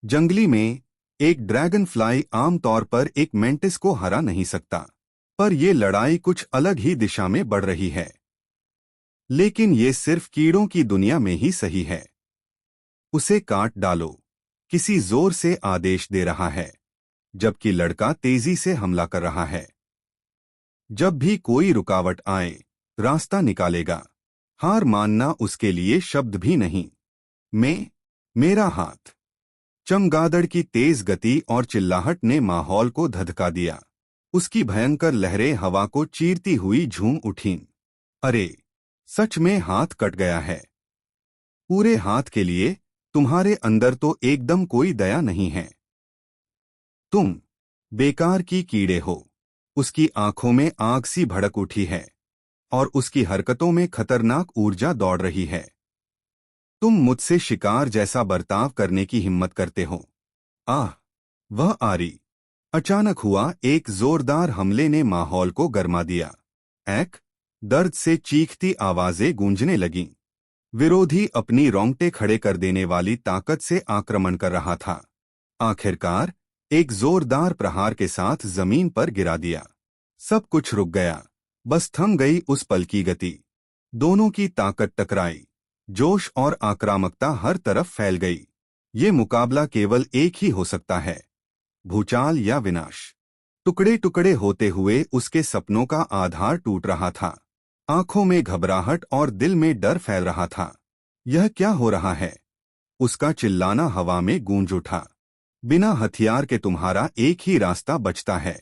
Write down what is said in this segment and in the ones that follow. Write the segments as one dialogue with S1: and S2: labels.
S1: जंगली में एक ड्रैगन फ्लाई आमतौर पर एक मेंटिस को हरा नहीं सकता, पर यह लड़ाई कुछ अलग ही दिशा में बढ़ रही है। लेकिन ये सिर्फ कीड़ों की दुनिया में ही सही है। उसे काट डालो, किसी जोर से आदेश दे रहा है, जबकि लड़का तेजी से हमला कर रहा है। जब भी कोई रुकावट आए, रास्ता निकालेगा। हार मानना उसके लिए शब्द भी नहीं। मेरा हाथ। चमगादड़ की तेज गति और चिल्लाहट ने माहौल को धधका दिया। उसकी भयंकर लहरें हवा को चीरती हुई झूम उठीं। अरे, सच में हाथ कट गया है। पूरे हाथ के लिए तुम्हारे अंदर तो एकदम कोई दया नहीं है। तुम बेकार की कीड़े हो। उसकी आंखों में आग सी भड़क उठी है और उसकी हरकतों में खतरनाक ऊर्जा दौड़ रही है। तुम मुझसे शिकार जैसा बर्ताव करने की हिम्मत करते हो। आह, वह आरी। अचानक हुआ एक जोरदार हमले ने माहौल को गरमा दिया। एक दर्द से चीखती आवाजें गूंजने लगीं। विरोधी अपनी रोंगटे खड़े कर देने वाली ताकत से आक्रमण कर रहा था। आखिरकार एक जोरदार प्रहार के साथ जमीन पर गिरा दिया। सब कुछ रुक गया, बस थम गई उस पल की गति। दोनों की ताकत टकराई, जोश और आक्रामकता हर तरफ फैल गई। ये मुकाबला केवल एक ही हो सकता है, भूचाल या विनाश। टुकड़े टुकड़े होते हुए उसके सपनों का आधार टूट रहा था। आंखों में घबराहट और दिल में डर फैल रहा था। यह क्या हो रहा है? उसका चिल्लाना हवा में गूंज उठा। बिना हथियार के तुम्हारा एक ही रास्ता बचता है,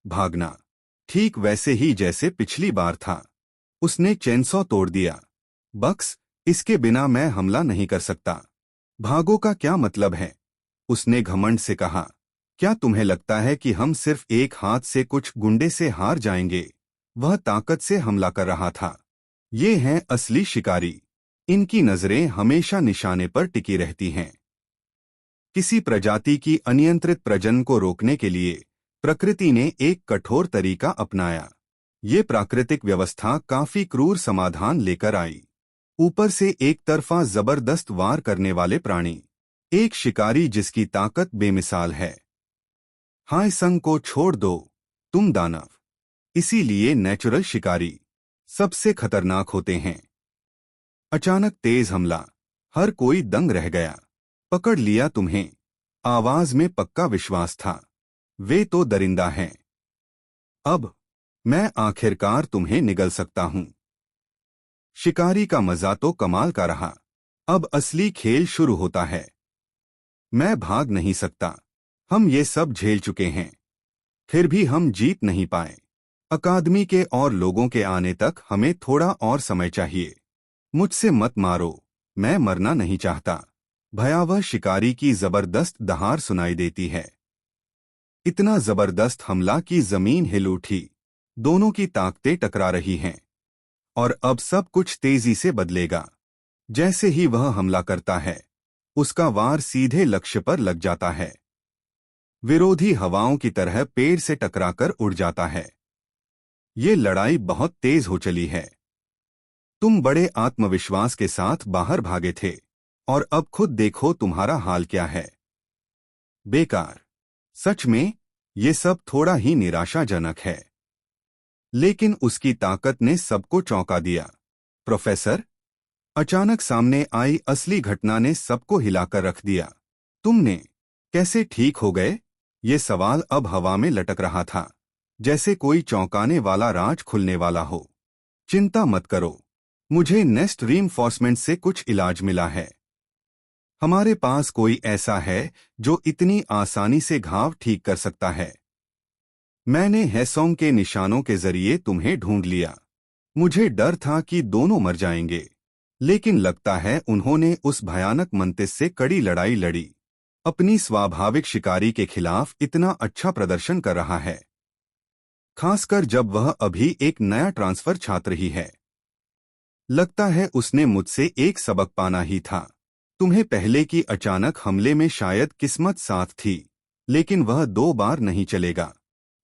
S1: भागना। ठीक वैसे ही जैसे पिछली बार था। उसने चेनसॉ तोड़ दिया। बक्स, इसके बिना मैं हमला नहीं कर सकता। भागो का क्या मतलब है? उसने घमंड से कहा। क्या तुम्हें लगता है कि हम सिर्फ एक हाथ से कुछ गुंडे से हार जाएंगे? वह ताकत से हमला कर रहा था। ये हैं असली शिकारी। इनकी नजरें हमेशा निशाने पर टिकी रहती हैं। किसी प्रजाति की अनियंत्रित प्रजनन को रोकने के लिए प्रकृति ने एक कठोर तरीका अपनाया। ये प्राकृतिक व्यवस्था काफी क्रूर समाधान लेकर आई। ऊपर से एक तरफा जबरदस्त वार करने वाले प्राणी, एक शिकारी जिसकी ताकत बेमिसाल है। हाय संग को छोड़ दो, तुम दानव। इसीलिए नेचुरल शिकारी सबसे खतरनाक होते हैं। अचानक तेज हमला। हर कोई दंग रह गया। पकड़ लिया तुम्हें। आवाज में पक्का विश्वास था। वे तो दरिंदा हैं। अब मैं आखिरकार तुम्हें निगल सकता हूं। शिकारी का मजा तो कमाल का रहा। अब असली खेल शुरू होता है। मैं भाग नहीं सकता। हम ये सब झेल चुके हैं, फिर भी हम जीत नहीं पाए। अकादमी के और लोगों के आने तक हमें थोड़ा और समय चाहिए। मुझसे मत मारो, मैं मरना नहीं चाहता। भयावह शिकारी की जबरदस्त दहाड़ सुनाई देती है। इतना जबरदस्त हमला कि जमीन हिल उठी। दोनों की ताकतें टकरा रही हैं और अब सब कुछ तेजी से बदलेगा। जैसे ही वह हमला करता है, उसका वार सीधे लक्ष्य पर लग जाता है। विरोधी हवाओं की तरह पेड़ से टकराकर उड़ जाता है। ये लड़ाई बहुत तेज हो चली है। तुम बड़े आत्मविश्वास के साथ बाहर भागे थे और अब खुद देखो तुम्हारा हाल क्या है। बेकार। सच में ये सब थोड़ा ही निराशाजनक है। लेकिन उसकी ताकत ने सबको चौंका दिया। प्रोफेसर, अचानक सामने आई असली घटना ने सबको हिलाकर रख दिया। तुमने कैसे ठीक हो गए? ये सवाल अब हवा में लटक रहा था, जैसे कोई चौंकाने वाला राज खुलने वाला हो। चिंता मत करो, मुझे नेस्ट रीइंफोर्समेंट से कुछ इलाज मिला है। हमारे पास कोई ऐसा है जो इतनी आसानी से घाव ठीक कर सकता है। मैंने हेसोंग के निशानों के जरिए तुम्हें ढूंढ लिया। मुझे डर था कि दोनों मर जाएंगे, लेकिन लगता है उन्होंने उस भयानक मंतिस से कड़ी लड़ाई लड़ी। अपनी स्वाभाविक शिकारी के खिलाफ इतना अच्छा प्रदर्शन कर रहा है, खासकर जब वह अभी एक नया ट्रांसफर छात्र ही है। लगता है उसने मुझसे एक सबक पाना ही था। तुम्हें पहले की अचानक हमले में शायद किस्मत साथ थी, लेकिन वह 2 बार नहीं चलेगा।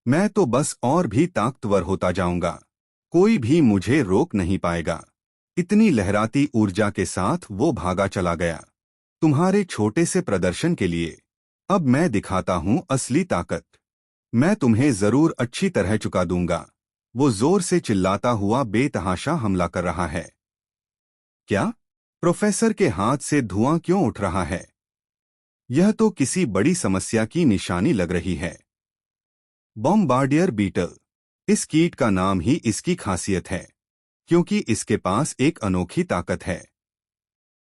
S1: मैं तो बस और भी ताकतवर होता जाऊंगा। कोई भी मुझे रोक नहीं पाएगा। इतनी लहराती ऊर्जा के साथ वो भागा चला गया। तुम्हारे छोटे से प्रदर्शन के लिए अब मैं दिखाता हूं असली ताकत। मैं तुम्हें जरूर अच्छी तरह चुका दूंगा। वो जोर से चिल्लाता हुआ बेतहाशा हमला कर रहा है। क्या? प्रोफेसर के हाथ से धुआं क्यों उठ रहा है? यह तो किसी बड़ी समस्या की निशानी लग रही है। Bombardier beetle. इस कीट का नाम ही इसकी खासियत है, क्योंकि इसके पास एक अनोखी ताकत है।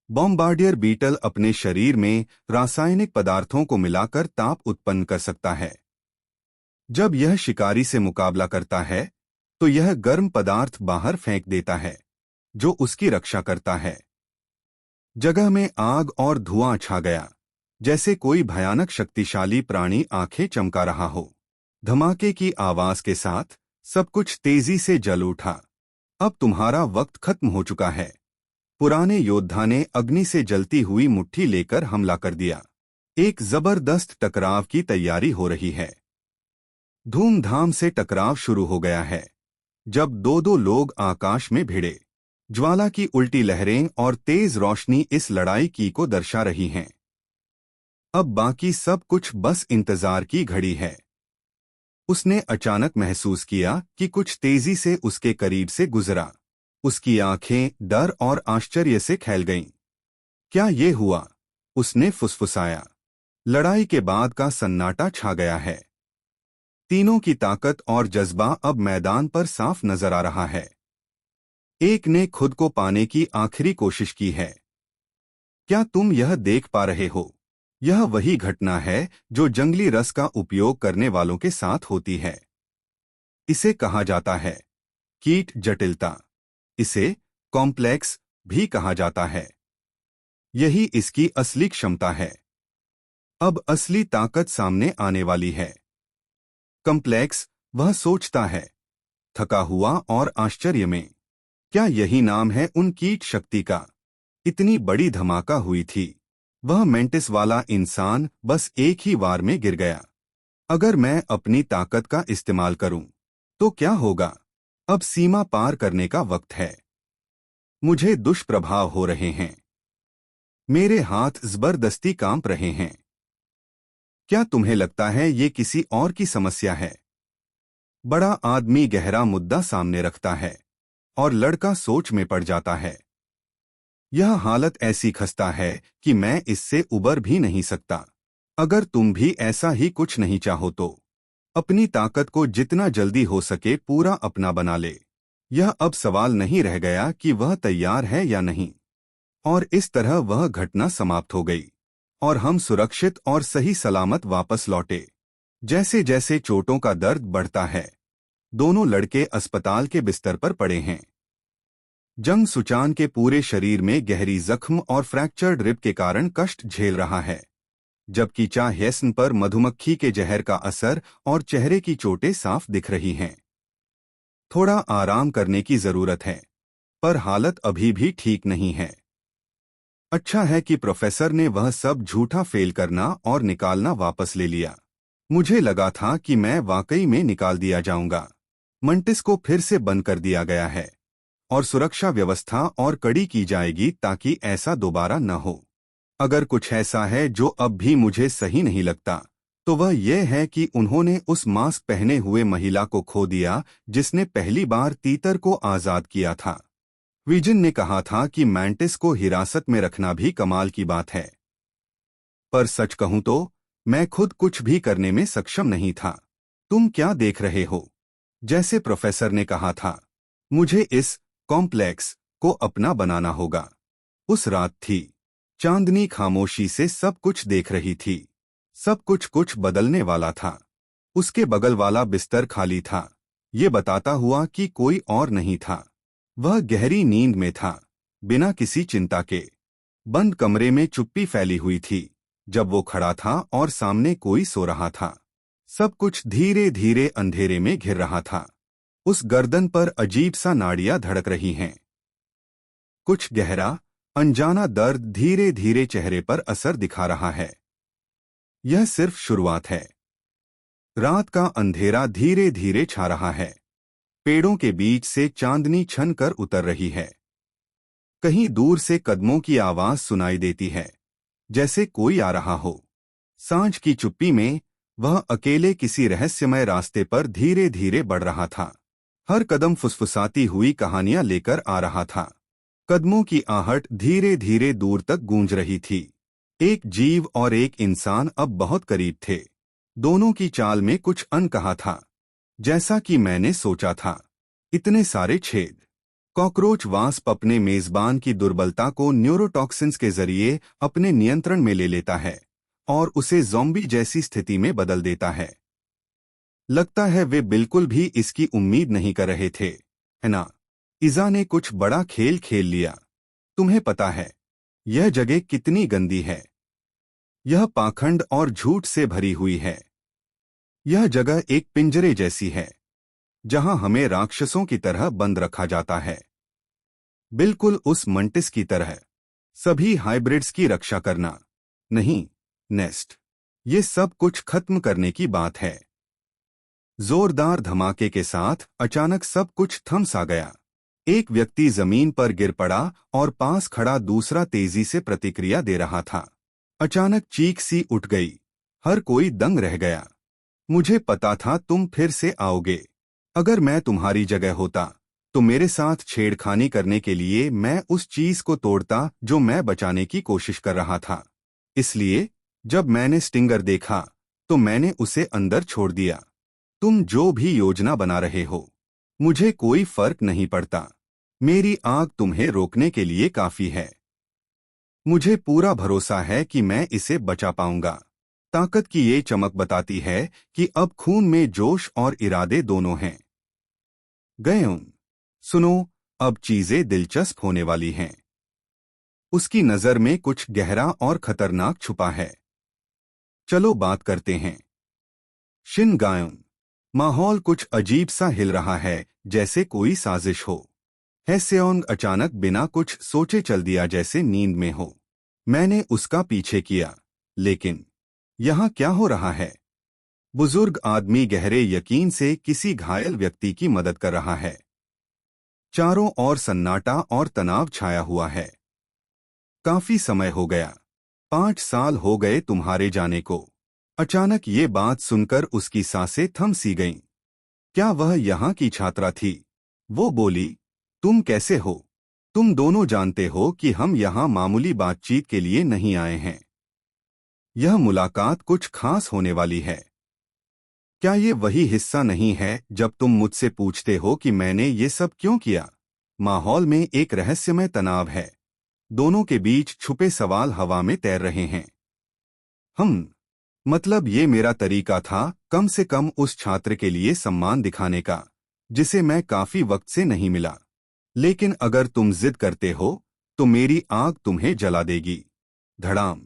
S1: बॉम्बार्डियर बीटल अपने शरीर में रासायनिक पदार्थों को मिलाकर ताप उत्पन्न कर सकता है। जब यह शिकारी से मुकाबला करता है, तो यह गर्म पदार्थ बाहर फेंक देता है, जो उसकी रक्षा करता है। जगह में आग और धुआं छा गया, जैसे कोई भयानक शक्तिशाली प्राणी आंखें चमका रहा हो। धमाके की आवाज के साथ सब कुछ तेजी से जल उठा। अब तुम्हारा वक्त खत्म हो चुका है। पुराने योद्धा ने अग्नि से जलती हुई मुट्ठी लेकर हमला कर दिया। एक जबरदस्त टकराव की तैयारी हो रही है। धूमधाम से टकराव शुरू हो गया है। जब दो दो लोग आकाश में भिड़े, ज्वाला की उल्टी लहरें और तेज रोशनी इस लड़ाई की को दर्शा रही हैं। अब बाकी सब कुछ बस इंतजार की घड़ी है। उसने अचानक महसूस किया कि कुछ तेजी से उसके करीब से गुजरा। उसकी आंखें डर और आश्चर्य से खैल गईं। क्या ये हुआ? उसने फुसफुसाया। लड़ाई के बाद का सन्नाटा छा गया है। तीनों की ताकत और जज्बा अब मैदान पर साफ नजर आ रहा है। एक ने खुद को पाने की आखिरी कोशिश की है। क्या तुम यह देख पा रहे हो? यह वही घटना है जो जंगली रस का उपयोग करने वालों के साथ होती है। इसे कहा जाता है कीट जटिलता। इसे कॉम्प्लेक्स भी कहा जाता है। यही इसकी असली क्षमता है। अब असली ताकत सामने आने वाली है। कॉम्प्लेक्स, वह सोचता है, थका हुआ और आश्चर्य में। क्या यही नाम है उन कीट शक्ति का? इतनी बड़ी धमाका हुई थी। वह मेंटिस वाला इंसान बस एक ही वार में गिर गया। अगर मैं अपनी ताकत का इस्तेमाल करूं, तो क्या होगा? अब सीमा पार करने का वक्त है। मुझे दुष्प्रभाव हो रहे हैं। मेरे हाथ जबरदस्ती कांप रहे हैं। क्या तुम्हें लगता है ये किसी और की समस्या है? बड़ा आदमी गहरा मुद्दा सामने रखता है और लड़का सोच में पड़ जाता है। यह हालत ऐसी खस्ता है कि मैं इससे उबर भी नहीं सकता। अगर तुम भी ऐसा ही कुछ नहीं चाहो तो अपनी ताकत को जितना जल्दी हो सके पूरा अपना बना ले। यह अब सवाल नहीं रह गया कि वह तैयार है या नहीं। और इस तरह वह घटना समाप्त हो गई और हम सुरक्षित और सही सलामत वापस लौटे। जैसे जैसे चोटों का दर्द बढ़ता है, दोनों लड़के अस्पताल के बिस्तर पर पड़े हैं। जंग सुचान के पूरे शरीर में गहरी जख्म और फ्रैक्चर्ड रिब के कारण कष्ट झेल रहा है, जबकि चा हेसन पर मधुमक्खी के जहर का असर और चेहरे की चोटें साफ दिख रही हैं। थोड़ा आराम करने की जरूरत है, पर हालत अभी भी ठीक नहीं है। अच्छा है कि प्रोफेसर ने वह सब झूठा फेल करना और निकालना वापस ले लिया। मुझे लगा था कि मैं वाकई में निकाल दिया जाऊंगा। मंटिस को फिर से बंद कर दिया गया है और सुरक्षा व्यवस्था और कड़ी की जाएगी ताकि ऐसा दोबारा न हो। अगर कुछ ऐसा है जो अब भी मुझे सही नहीं लगता, तो वह यह है कि उन्होंने उस मास्क पहने हुए महिला को खो दिया जिसने पहली बार तीतर को आजाद किया था। विजन ने कहा था कि मैंटिस को हिरासत में रखना भी कमाल की बात है, पर सच कहूं तो मैं खुद कुछ भी करने में सक्षम नहीं था। तुम क्या देख रहे हो? जैसे प्रोफेसर ने कहा था, मुझे इस कॉम्प्लेक्स को अपना बनाना होगा। उस रात थी। चांदनी खामोशी से सब कुछ देख रही थी। सब कुछ बदलने वाला था। उसके बगल वाला बिस्तर खाली था, ये बताता हुआ कि कोई और नहीं था। वह गहरी नींद में था, बिना किसी चिंता के। बंद कमरे में चुप्पी फैली हुई थी जब वो खड़ा था और सामने कोई सो रहा था। सब कुछ धीरे धीरे अंधेरे में घिर रहा था। उस गर्दन पर अजीब सा नाड़ियां धड़क रही हैं। कुछ गहरा अनजाना दर्द धीरे धीरे चेहरे पर असर दिखा रहा है। यह सिर्फ शुरुआत है। रात का अंधेरा धीरे धीरे छा रहा है। पेड़ों के बीच से चांदनी छन कर उतर रही है। कहीं दूर से कदमों की आवाज सुनाई देती है, जैसे कोई आ रहा हो। सांझ की चुप्पी में वह अकेले किसी रहस्यमय रास्ते पर धीरे धीरे बढ़ रहा था। हर कदम फुसफुसाती हुई कहानियां लेकर आ रहा था। कदमों की आहट धीरे धीरे दूर तक गूंज रही थी। एक जीव और एक इंसान अब बहुत करीब थे। दोनों की चाल में कुछ अनकहा था। जैसा कि मैंने सोचा था, इतने सारे छेद। कॉकरोच वास्प अपने मेजबान की दुर्बलता को न्यूरोटॉक्सिन्स के जरिए अपने नियंत्रण में ले लेता है और उसे ज़ॉम्बी जैसी स्थिति में बदल देता है। लगता है वे बिल्कुल भी इसकी उम्मीद नहीं कर रहे थे, है ना? इज़ा ने कुछ बड़ा खेल खेल लिया। तुम्हें पता है यह जगह कितनी गंदी है? यह पाखंड और झूठ से भरी हुई है। यह जगह एक पिंजरे जैसी है जहां हमें राक्षसों की तरह बंद रखा जाता है, बिल्कुल उस मंटिस की तरह। सभी हाइब्रिड्स की रक्षा करना नहीं, नेस्ट। ये सब कुछ खत्म करने की बात है। जोरदार धमाके के साथ अचानक सब कुछ थम सा गया। एक व्यक्ति जमीन पर गिर पड़ा और पास खड़ा दूसरा तेजी से प्रतिक्रिया दे रहा था। अचानक चीख सी उठ गई। हर कोई दंग रह गया। मुझे पता था तुम फिर से आओगे। अगर मैं तुम्हारी जगह होता तो मेरे साथ छेड़खानी करने के लिए मैं उस चीज को तोड़ता जो मैं बचाने की कोशिश कर रहा था। इसलिए जब मैंने स्टिंगर देखा तो मैंने उसे अंदर छोड़ दिया। तुम जो भी योजना बना रहे हो, मुझे कोई फर्क नहीं पड़ता। मेरी आग तुम्हें रोकने के लिए काफी है। मुझे पूरा भरोसा है कि मैं इसे बचा पाऊंगा। ताकत की ये चमक बताती है कि अब खून में जोश और इरादे दोनों हैं। गयों, सुनो, अब चीजें दिलचस्प होने वाली हैं। उसकी नजर में कुछ गहरा और खतरनाक छुपा है। चलो बात करते हैं। शिन गायों, माहौल कुछ अजीब सा हिल रहा है, जैसे कोई साजिश हो। हेस्योंग अचानक बिना कुछ सोचे चल दिया, जैसे नींद में हो। मैंने उसका पीछे किया, लेकिन यहाँ क्या हो रहा है? बुजुर्ग आदमी गहरे यकीन से किसी घायल व्यक्ति की मदद कर रहा है। चारों ओर सन्नाटा और तनाव छाया हुआ है। काफी समय हो गया। 5 साल हो गए तुम्हारे जाने को। अचानक ये बात सुनकर उसकी सांसें थम सी गईं। क्या वह यहाँ की छात्रा थी? वो बोली, तुम कैसे हो? तुम दोनों जानते हो कि हम यहाँ मामूली बातचीत के लिए नहीं आए हैं। यह मुलाकात कुछ खास होने वाली है। क्या ये वही हिस्सा नहीं है जब तुम मुझसे पूछते हो कि मैंने ये सब क्यों किया? माहौल में एक रहस्यमय तनाव है। दोनों के बीच छुपे सवाल हवा में तैर रहे हैं। मतलब ये मेरा तरीका था, कम से कम उस छात्र के लिए सम्मान दिखाने का, जिसे मैं काफी वक्त से नहीं मिला। लेकिन अगर तुम जिद करते हो तो मेरी आग तुम्हें जला देगी। धड़ाम।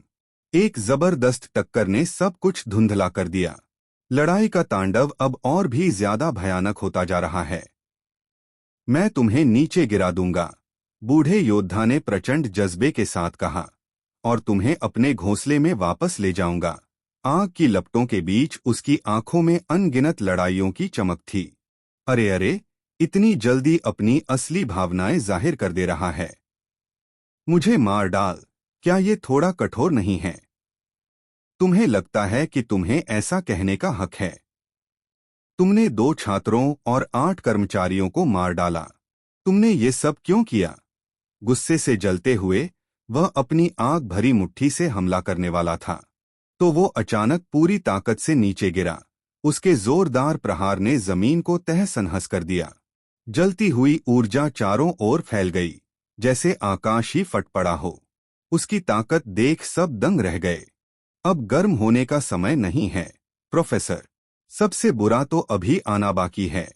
S1: एक जबरदस्त टक्कर ने सब कुछ धुंधला कर दिया। लड़ाई का तांडव अब और भी ज्यादा भयानक होता जा रहा है। मैं तुम्हें नीचे गिरा दूंगा, बूढ़े योद्धा ने प्रचंड जज्बे के साथ कहा, और तुम्हें अपने घोंसले में वापस ले जाऊंगा। आग की लपटों के बीच उसकी आंखों में अनगिनत लड़ाइयों की चमक थी। अरे अरे, इतनी जल्दी अपनी असली भावनाएं जाहिर कर दे रहा है। मुझे मार डाल। क्या ये थोड़ा कठोर नहीं है? तुम्हें लगता है कि तुम्हें ऐसा कहने का हक है? तुमने 2 छात्रों और 8 कर्मचारियों को मार डाला। तुमने ये सब क्यों किया? गुस्से से जलते हुए वह अपनी आग भरी मुट्ठी से हमला करने वाला था, तो वो अचानक पूरी ताकत से नीचे गिरा। उसके जोरदार प्रहार ने जमीन को तहस-नहस कर दिया। जलती हुई ऊर्जा चारों ओर फैल गई, जैसे आकाश ही फट पड़ा हो। उसकी ताकत देख सब दंग रह गए। अब गर्म होने का समय नहीं है, प्रोफेसर। सबसे बुरा तो अभी आना बाकी है।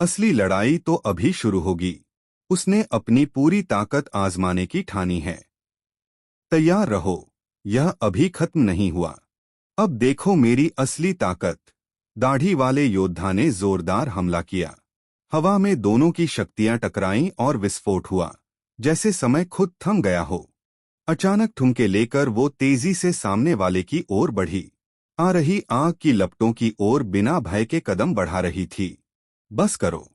S1: असली लड़ाई तो अभी शुरू होगी। उसने अपनी पूरी ताकत आजमाने की ठानी है। तैयार रहो, यह अभी खत्म नहीं हुआ। अब देखो मेरी असली ताकत। दाढ़ी वाले योद्धा ने जोरदार हमला किया। हवा में दोनों की शक्तियां टकराईं और विस्फोट हुआ, जैसे समय खुद थम गया हो। अचानक ठुमके लेकर वो तेजी से सामने वाले की ओर बढ़ी। आ रही आग की लपटों की ओर बिना भय के कदम बढ़ा रही थी। बस करो,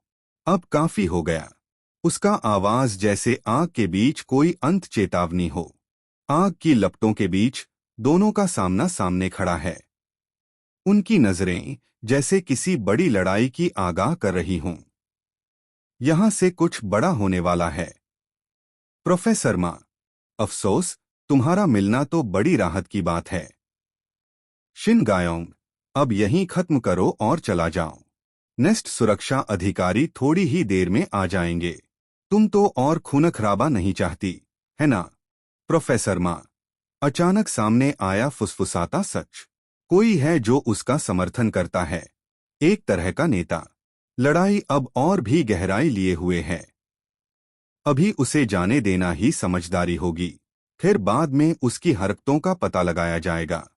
S1: अब काफी हो गया। उसका आवाज जैसे आग के बीच कोई अंत चेतावनी हो। आग की लपटों के बीच दोनों का सामना सामने खड़ा है। उनकी नजरें जैसे किसी बड़ी लड़ाई की आगाह कर रही हों। यहां से कुछ बड़ा होने वाला है। प्रोफेसर मा, अफसोस, तुम्हारा मिलना तो बड़ी राहत की बात है। शिन गायोंग, अब यहीं खत्म करो और चला जाओ। नेस्ट सुरक्षा अधिकारी थोड़ी ही देर में आ जाएंगे। तुम तो और खूनखराबा नहीं चाहती, है ना? प्रोफेसर मा, अचानक सामने आया फुसफुसाता सच। कोई है जो उसका समर्थन करता है। एक तरह का नेता। लड़ाई अब और भी गहराई लिए हुए है। अभी उसे जाने देना ही समझदारी होगी। फिर बाद में उसकी हरकतों का पता लगाया जाएगा।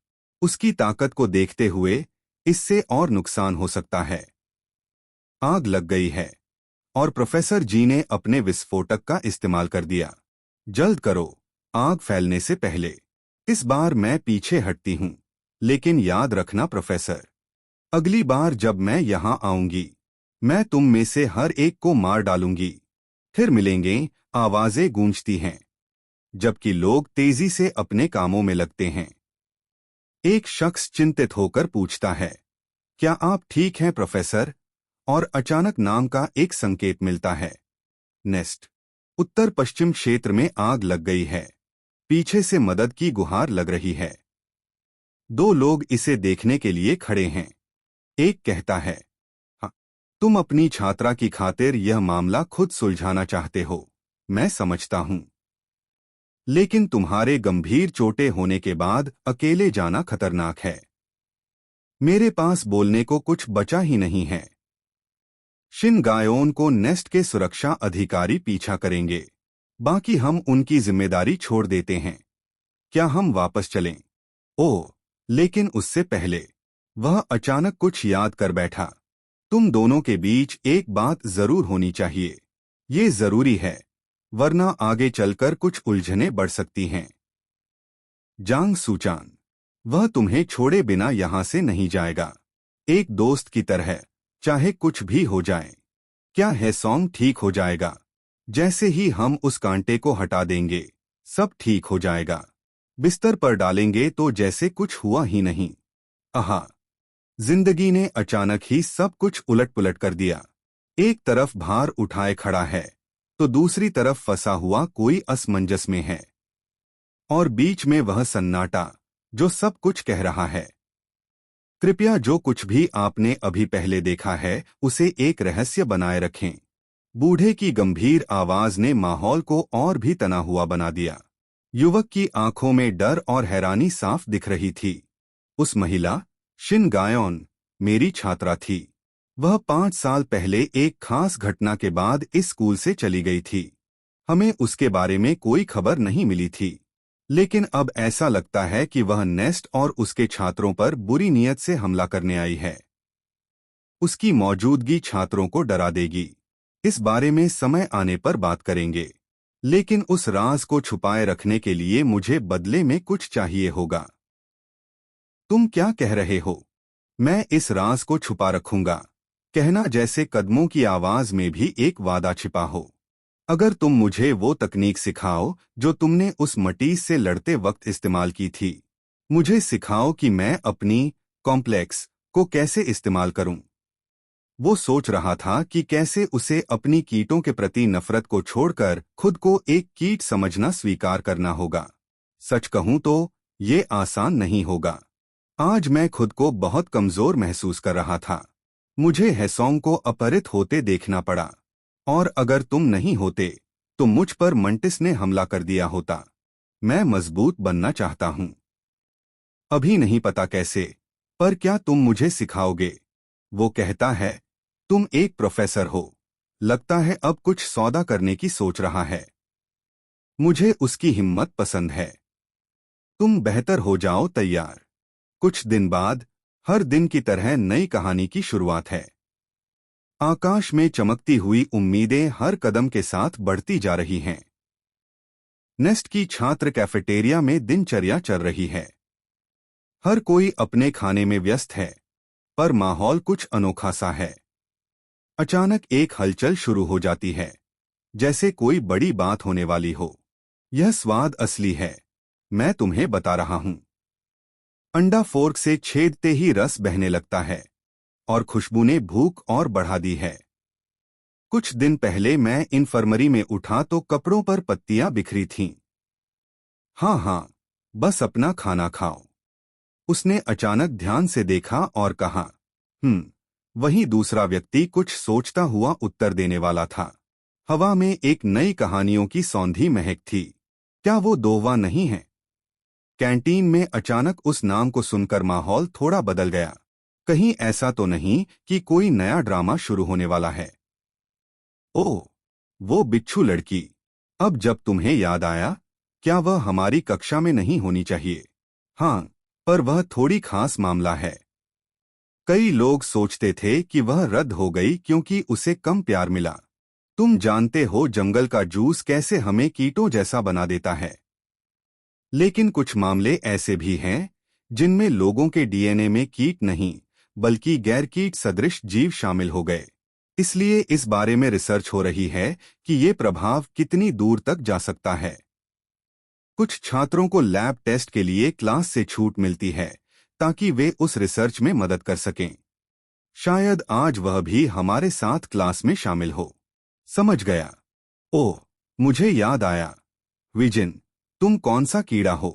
S1: उसकी ताकत को देखते हुए इससे और नुकसान हो सकता है। आग लग गई है और प्रोफेसर जी ने अपने विस्फोटक का इस्तेमाल कर दिया। जल्द करो, आग फैलने से पहले। इस बार मैं पीछे हटती हूँ, लेकिन याद रखना प्रोफेसर, अगली बार जब मैं यहाँ आऊंगी मैं तुम में से हर एक को मार डालूंगी। फिर मिलेंगे, आवाजें गूंजती हैं, जबकि लोग तेजी से अपने कामों में लगते हैं। एक शख्स चिंतित होकर पूछता है, क्या आप ठीक हैं प्रोफेसर? और अचानक नाम का एक संकेत मिलता है। नेस्ट। उत्तर पश्चिम क्षेत्र में आग लग गई है। पीछे से मदद की गुहार लग रही है। दो लोग इसे देखने के लिए खड़े हैं। एक कहता है, हाँ, तुम अपनी छात्रा की खातिर यह मामला खुद सुलझाना चाहते हो, मैं समझता हूं। लेकिन तुम्हारे गंभीर चोटें होने के बाद अकेले जाना खतरनाक है। मेरे पास बोलने को कुछ बचा ही नहीं है। शिन गायोन को नेस्ट के सुरक्षा अधिकारी पीछा करेंगे। बाकी हम उनकी जिम्मेदारी छोड़ देते हैं। क्या हम वापस चलें? ओह, लेकिन उससे पहले वह अचानक कुछ याद कर बैठा। तुम दोनों के बीच एक बात जरूर होनी चाहिए। ये जरूरी है, वरना आगे चलकर कुछ उलझनें बढ़ सकती हैं। जांग सूचान, वह तुम्हें छोड़े बिना यहां से नहीं जाएगा। एक दोस्त की तरह, चाहे कुछ भी हो जाए। क्या है सॉन्ग ठीक हो जाएगा। जैसे ही हम उस कांटे को हटा देंगे, सब ठीक हो जाएगा। बिस्तर पर डालेंगे तो जैसे कुछ हुआ ही नहीं। आहा, जिंदगी ने अचानक ही सब कुछ उलट पुलट कर दिया। एक तरफ भार उठाए खड़ा है, तो दूसरी तरफ फंसा हुआ कोई असमंजस में है। और बीच में वह सन्नाटा जो सब कुछ कह रहा है। कृपया जो कुछ भी आपने अभी पहले देखा है उसे एक रहस्य बनाए रखें। बूढ़े की गंभीर आवाज ने माहौल को और भी तना हुआ बना दिया। युवक की आंखों में डर और हैरानी साफ दिख रही थी। उस महिला, शिन गायोन, मेरी छात्रा थी। वह 5 साल पहले एक खास घटना के बाद इस स्कूल से चली गई थी। हमें उसके बारे में कोई खबर नहीं मिली थी, लेकिन अब ऐसा लगता है कि वह नेस्ट और उसके छात्रों पर बुरी नीयत से हमला करने आई है। उसकी मौजूदगी छात्रों को डरा देगी। इस बारे में समय आने पर बात करेंगे, लेकिन उस राज को छुपाए रखने के लिए मुझे बदले में कुछ चाहिए होगा। तुम क्या कह रहे हो? मैं इस राज को छुपा रखूंगा, कहना जैसे कदमों की आवाज में भी एक वादा छिपा हो। अगर तुम मुझे वो तकनीक सिखाओ जो तुमने उस मटीस से लड़ते वक्त इस्तेमाल की थी, मुझे सिखाओ कि मैं अपनी कॉम्प्लेक्स को कैसे इस्तेमाल करूं। वो सोच रहा था कि कैसे उसे अपनी कीटों के प्रति नफरत को छोड़कर खुद को एक कीट समझना स्वीकार करना होगा। सच कहूं तो ये आसान नहीं होगा। आज मैं खुद को बहुत कमजोर महसूस कर रहा था। मुझे हेसोंग को अपहरित होते देखना पड़ा, और अगर तुम नहीं होते तो मुझ पर मंटिस ने हमला कर दिया होता। मैं मजबूत बनना चाहता हूं। अभी नहीं पता कैसे, पर क्या तुम मुझे सिखाओगे? वो कहता है, तुम एक प्रोफेसर हो। लगता है अब कुछ सौदा करने की सोच रहा है। मुझे उसकी हिम्मत पसंद है। तुम बेहतर हो जाओ तैयार। कुछ दिन बाद हर दिन की तरह नई कहानी की शुरुआत है। आकाश में चमकती हुई उम्मीदें हर कदम के साथ बढ़ती जा रही हैं। नेस्ट की छात्र कैफेटेरिया में दिनचर्या चल रही है। हर कोई अपने खाने में व्यस्त है, पर माहौल कुछ अनोखा सा है। अचानक एक हलचल शुरू हो जाती है, जैसे कोई बड़ी बात होने वाली हो। यह स्वाद असली है, मैं तुम्हें बता रहा हूं। अंडा फोर्क से छेदते ही रस बहने लगता है और खुशबू ने भूख और बढ़ा दी है। कुछ दिन पहले मैं इन्फर्मरी में उठा तो कपड़ों पर पत्तियां बिखरी थीं। हाँ हाँ, बस अपना खाना खाओ। उसने अचानक ध्यान से देखा और कहा। वहीं दूसरा व्यक्ति कुछ सोचता हुआ उत्तर देने वाला था। हवा में एक नई कहानियों की सौंधी महक थी। क्या वो दोवा नहीं है? कैंटीन में अचानक उस नाम को सुनकर माहौल थोड़ा बदल गया। कहीं ऐसा तो नहीं कि कोई नया ड्रामा शुरू होने वाला है? ओह, वो बिच्छू लड़की। अब जब तुम्हें याद आया, क्या वह हमारी कक्षा में नहीं होनी चाहिए? हाँ, पर वह थोड़ी खास मामला है। कई लोग सोचते थे कि वह रद्द हो गई क्योंकि उसे कम प्यार मिला। तुम जानते हो जंगल का जूस कैसे हमें कीटों जैसा बना देता है। लेकिन कुछ मामले ऐसे भी हैं जिनमें लोगों के डीएनए में कीट नहीं बल्कि गैर कीट सदृश जीव शामिल हो गए। इसलिए इस बारे में रिसर्च हो रही है कि ये प्रभाव कितनी दूर तक जा सकता है। कुछ छात्रों को लैब टेस्ट के लिए क्लास से छूट मिलती है ताकि वे उस रिसर्च में मदद कर सकें। शायद आज वह भी हमारे साथ क्लास में शामिल हो। समझ गया। ओह, मुझे याद आया। विजिन, तुम कौन सा कीड़ा हो?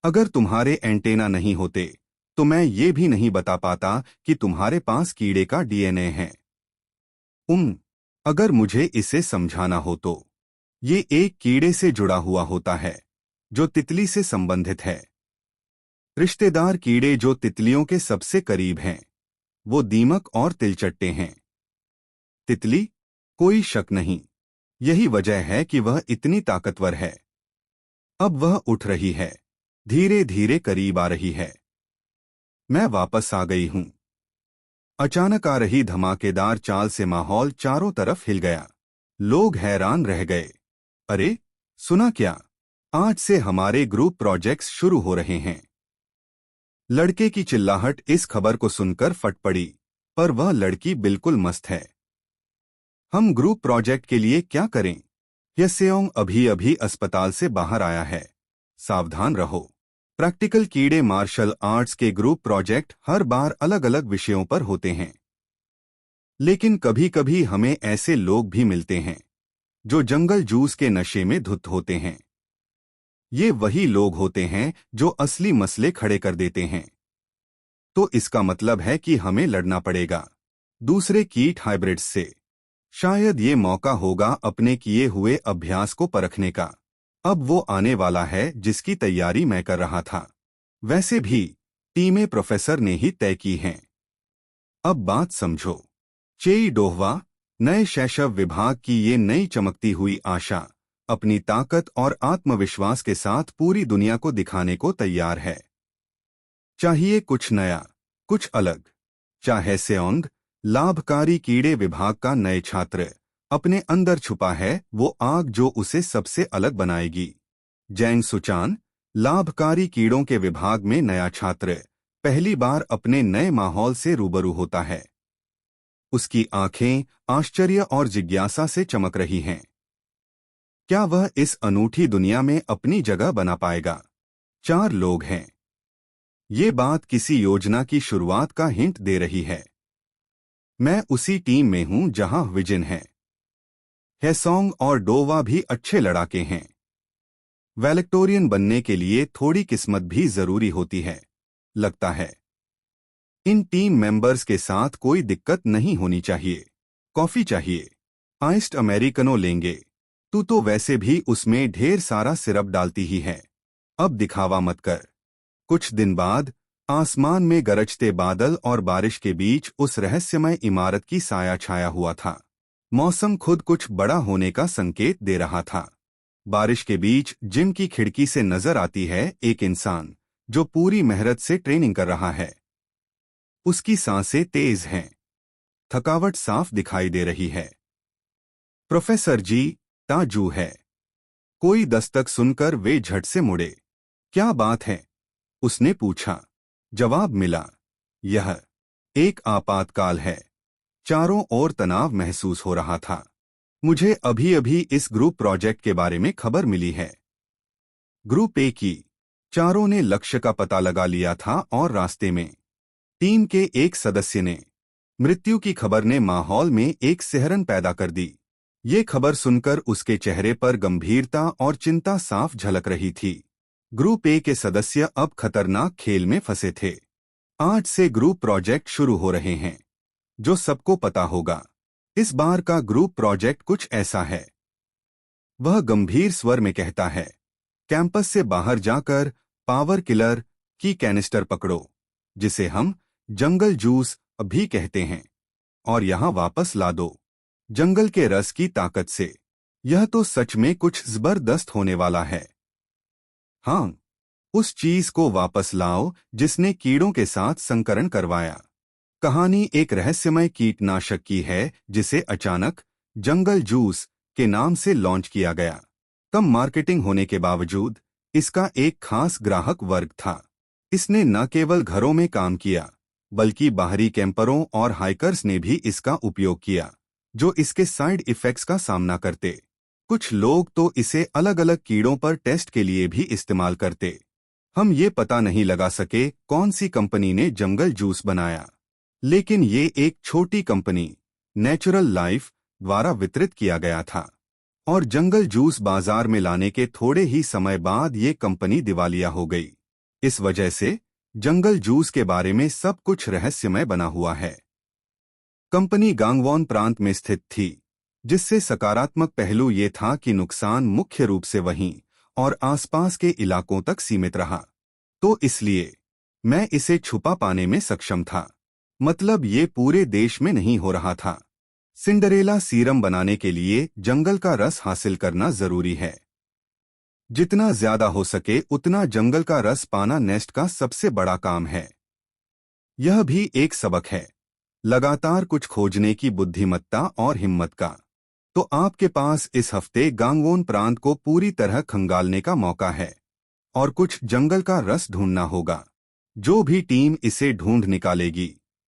S1: अगर तुम्हारे एंटेना नहीं होते तो मैं ये भी नहीं बता पाता कि तुम्हारे पास कीड़े का डीएनए है। अगर मुझे इसे समझाना हो तो ये एक कीड़े से जुड़ा हुआ होता है जो तितली से संबंधित है। रिश्तेदार कीड़े जो तितलियों के सबसे करीब हैं वो दीमक और तिलचट्टे हैं। तितली? कोई शक नहीं। यही वजह है कि वह इतनी ताकतवर है। अब वह उठ रही है, धीरे धीरे करीब आ रही है। मैं वापस आ गई हूं। अचानक आ रही धमाकेदार चाल से माहौल चारों तरफ हिल गया। लोग हैरान रह गए। अरे, सुना क्या? आज से हमारे ग्रुप प्रोजेक्ट्स शुरू हो रहे हैं। लड़के की चिल्लाहट इस खबर को सुनकर फट पड़ी, पर वह लड़की बिल्कुल मस्त है। हम ग्रुप प्रोजेक्ट के लिए क्या करें? यसेओंग अभी अभी अस्पताल से बाहर आया है। सावधान रहो। प्रैक्टिकल कीड़े मार्शल आर्ट्स के ग्रुप प्रोजेक्ट हर बार अलग अलग विषयों पर होते हैं। लेकिन कभी कभी हमें ऐसे लोग भी मिलते हैं जो जंगल जूस के नशे में धुत होते हैं। ये वही लोग होते हैं जो असली मसले खड़े कर देते हैं। तो इसका मतलब है कि हमें लड़ना पड़ेगा दूसरे कीट हाइब्रिड्स से। शायद ये मौका होगा अपने किए हुए अभ्यास को परखने का। अब वो आने वाला है जिसकी तैयारी मैं कर रहा था। वैसे भी टीमें प्रोफेसर ने ही तय की हैं। अब बात समझो। चेई डोहवा, नए शैशव विभाग की ये नई चमकती हुई आशा अपनी ताकत और आत्मविश्वास के साथ पूरी दुनिया को दिखाने को तैयार है। चाहिए कुछ नया, कुछ अलग। चाहे सेओंग, लाभकारी कीड़े विभाग का नए छात्र, अपने अंदर छुपा है वो आग जो उसे सबसे अलग बनाएगी। जैंग सुचान, लाभकारी कीड़ों के विभाग में नया छात्र, पहली बार अपने नए माहौल से रूबरू होता है। उसकी आंखें आश्चर्य और जिज्ञासा से चमक रही हैं। क्या वह इस अनूठी दुनिया में अपनी जगह बना पाएगा? 4 लोग हैं। ये बात किसी योजना की शुरुआत का हिंट दे रही है। मैं उसी टीम में हूं जहां विजिन है। हेसोंग और डोवा भी अच्छे लड़ाके हैं। वैलेक्टोरियन बनने के लिए थोड़ी किस्मत भी जरूरी होती है, लगता है। इन टीम मेंबर्स के साथ कोई दिक्कत नहीं होनी चाहिए। कॉफी चाहिए? आइस्ड अमेरिकनो लेंगे। तू तो वैसे भी उसमें ढेर सारा सिरप डालती ही है। अब दिखावा मत कर। कुछ दिन बाद आसमान में गरजते बादल और बारिश के बीच उस रहस्यमय इमारत की साया छाया हुआ था। मौसम खुद कुछ बड़ा होने का संकेत दे रहा था। बारिश के बीच जिम की खिड़की से नजर आती है एक इंसान जो पूरी मेहनत से ट्रेनिंग कर रहा है। उसकी सांसें तेज हैं। थकावट साफ दिखाई दे रही है। प्रोफेसर जी, ताजू है। कोई दस्तक सुनकर वे झट से मुड़े। क्या बात है? उसने पूछा। जवाब मिला, यह एक आपातकाल है। चारों ओर तनाव महसूस हो रहा था। मुझे अभी अभी इस ग्रुप प्रोजेक्ट के बारे में खबर मिली है। ग्रुप ए की चारों ने लक्ष्य का पता लगा लिया था और रास्ते में टीम के एक सदस्य ने मृत्यु की खबर ने माहौल में एक सिहरन पैदा कर दी। ये खबर सुनकर उसके चेहरे पर गंभीरता और चिंता साफ झलक रही थी। ग्रुप ए के सदस्य अब खतरनाक खेल में फंसे थे। आज से ग्रुप प्रोजेक्ट शुरू हो रहे हैं, जो सबको पता होगा। इस बार का ग्रुप प्रोजेक्ट कुछ ऐसा है। वह गंभीर स्वर में कहता है, कैंपस से बाहर जाकर पावर किलर की कैनिस्टर पकड़ो, जिसे हम जंगल जूस भी कहते हैं, और यहां वापस ला दो, जंगल के रस की ताकत से। यह तो सच में कुछ जबरदस्त होने वाला है। हाँ, उस चीज को वापस लाओ जिसने कीड़ों के साथ संकरण करवाया। कहानी एक रहस्यमय कीटनाशक की है जिसे अचानक जंगल जूस के नाम से लॉन्च किया गया। कम मार्केटिंग होने के बावजूद इसका एक खास ग्राहक वर्ग था। इसने न केवल घरों में काम किया, बल्कि बाहरी कैंपरों और हाइकर्स ने भी इसका उपयोग किया, जो इसके साइड इफेक्ट्स का सामना करते। कुछ लोग तो इसे अलग अलग कीड़ों पर टेस्ट के लिए भी इस्तेमाल करते। हम ये पता नहीं लगा सके कौन सी कंपनी ने जंगल जूस बनाया, लेकिन ये एक छोटी कंपनी नेचुरल लाइफ द्वारा वितरित किया गया था। और जंगल जूस बाजार में लाने के थोड़े ही समय बाद ये कंपनी दिवालिया हो गई। इस वजह से जंगल जूस के बारे में सब कुछ रहस्यमय बना हुआ है। कंपनी गांगवॉन प्रांत में स्थित थी, जिससे सकारात्मक पहलू ये था कि नुकसान मुख्य रूप से वहीं और आसपास के इलाकों तक सीमित रहा। तो इसलिए मैं इसे छुपा पाने में सक्षम था। मतलब ये पूरे देश में नहीं हो रहा था। सिंडरेला सीरम बनाने के लिए जंगल का रस हासिल करना जरूरी है। जितना ज्यादा हो सके उतना जंगल का रस पाना नेस्ट का सबसे बड़ा काम है। यह भी एक सबक है, लगातार कुछ खोजने की बुद्धिमत्ता और हिम्मत का। तो आपके पास इस हफ्ते गांगवोन प्रांत को पूरी तरह खंगालने का मौका है और कुछ जंगल का रस ढूंढना होगा। जो भी टीम इसे ढूंढ निकालेगी,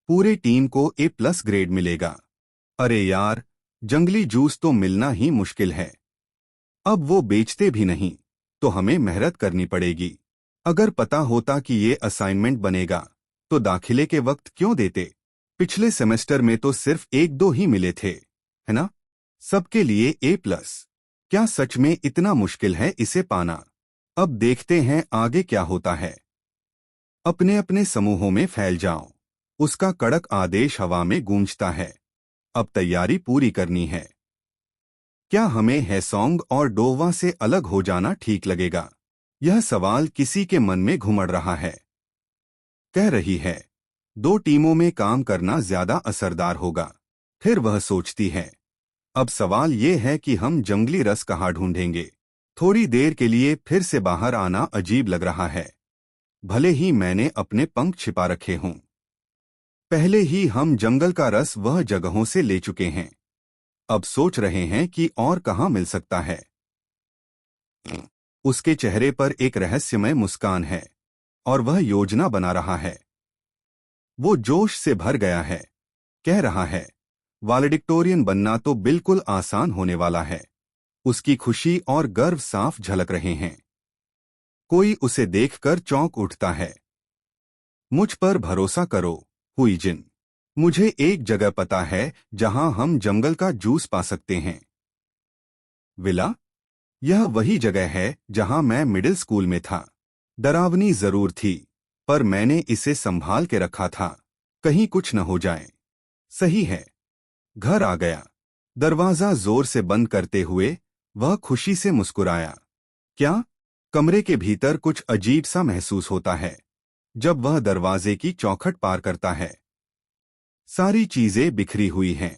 S1: पूरे टीम को A+ ग्रेड मिलेगा। अरे यार, जंगली जूस तो मिलना ही मुश्किल है। अब वो बेचते भी नहीं, तो हमें मेहनत करनी पड़ेगी। अगर पता होता कि ये असाइनमेंट बनेगा, तो दाखिले के वक्त क्यों देते। पिछले सेमेस्टर में तो सिर्फ 1-2 ही मिले थे, है ना। सबके लिए A+। क्या सच में इतना मुश्किल है इसे पाना? अब देखते हैं आगे क्या होता है। अपने अपने समूहों में फैल जाओ, उसका कड़क आदेश हवा में गूंजता है। अब तैयारी पूरी करनी है। क्या हमें हैसोंग और डोवा से अलग हो जाना ठीक लगेगा? यह सवाल किसी के मन में घुमड़ रहा है। कह रही है, 2 टीमों में काम करना ज्यादा असरदार होगा। फिर वह सोचती है, अब सवाल ये है कि हम जंगली रस कहाँ ढूंढेंगे। थोड़ी देर के लिए फिर से बाहर आना अजीब लग रहा है, भले ही मैंने अपने पंख छिपा रखे हों। पहले ही हम जंगल का रस वह जगहों से ले चुके हैं। अब सोच रहे हैं कि और कहाँ मिल सकता है। उसके चेहरे पर एक रहस्यमय मुस्कान है और वह योजना बना रहा है। वो जोश से भर गया है, कह रहा है, वालेडिक्टोरियन बनना तो बिल्कुल आसान होने वाला है। उसकी खुशी और गर्व साफ झलक रहे हैं। कोई उसे देखकर चौंक उठता है। मुझ पर भरोसा करो, हुईजिन। मुझे एक जगह पता है जहां हम जंगल का जूस पा सकते हैं। विला? यह वही जगह है जहां मैं मिडिल स्कूल में था। डरावनी जरूर थी, पर मैंने इसे संभाल के रखा था, कहीं कुछ न हो जाए। सही है। घर आ गया। दरवाजा जोर से बंद करते हुए वह खुशी से मुस्कुराया। क्या? कमरे के भीतर कुछ अजीब सा महसूस होता है जब वह दरवाजे की चौखट पार करता है। सारी चीजें बिखरी हुई हैं,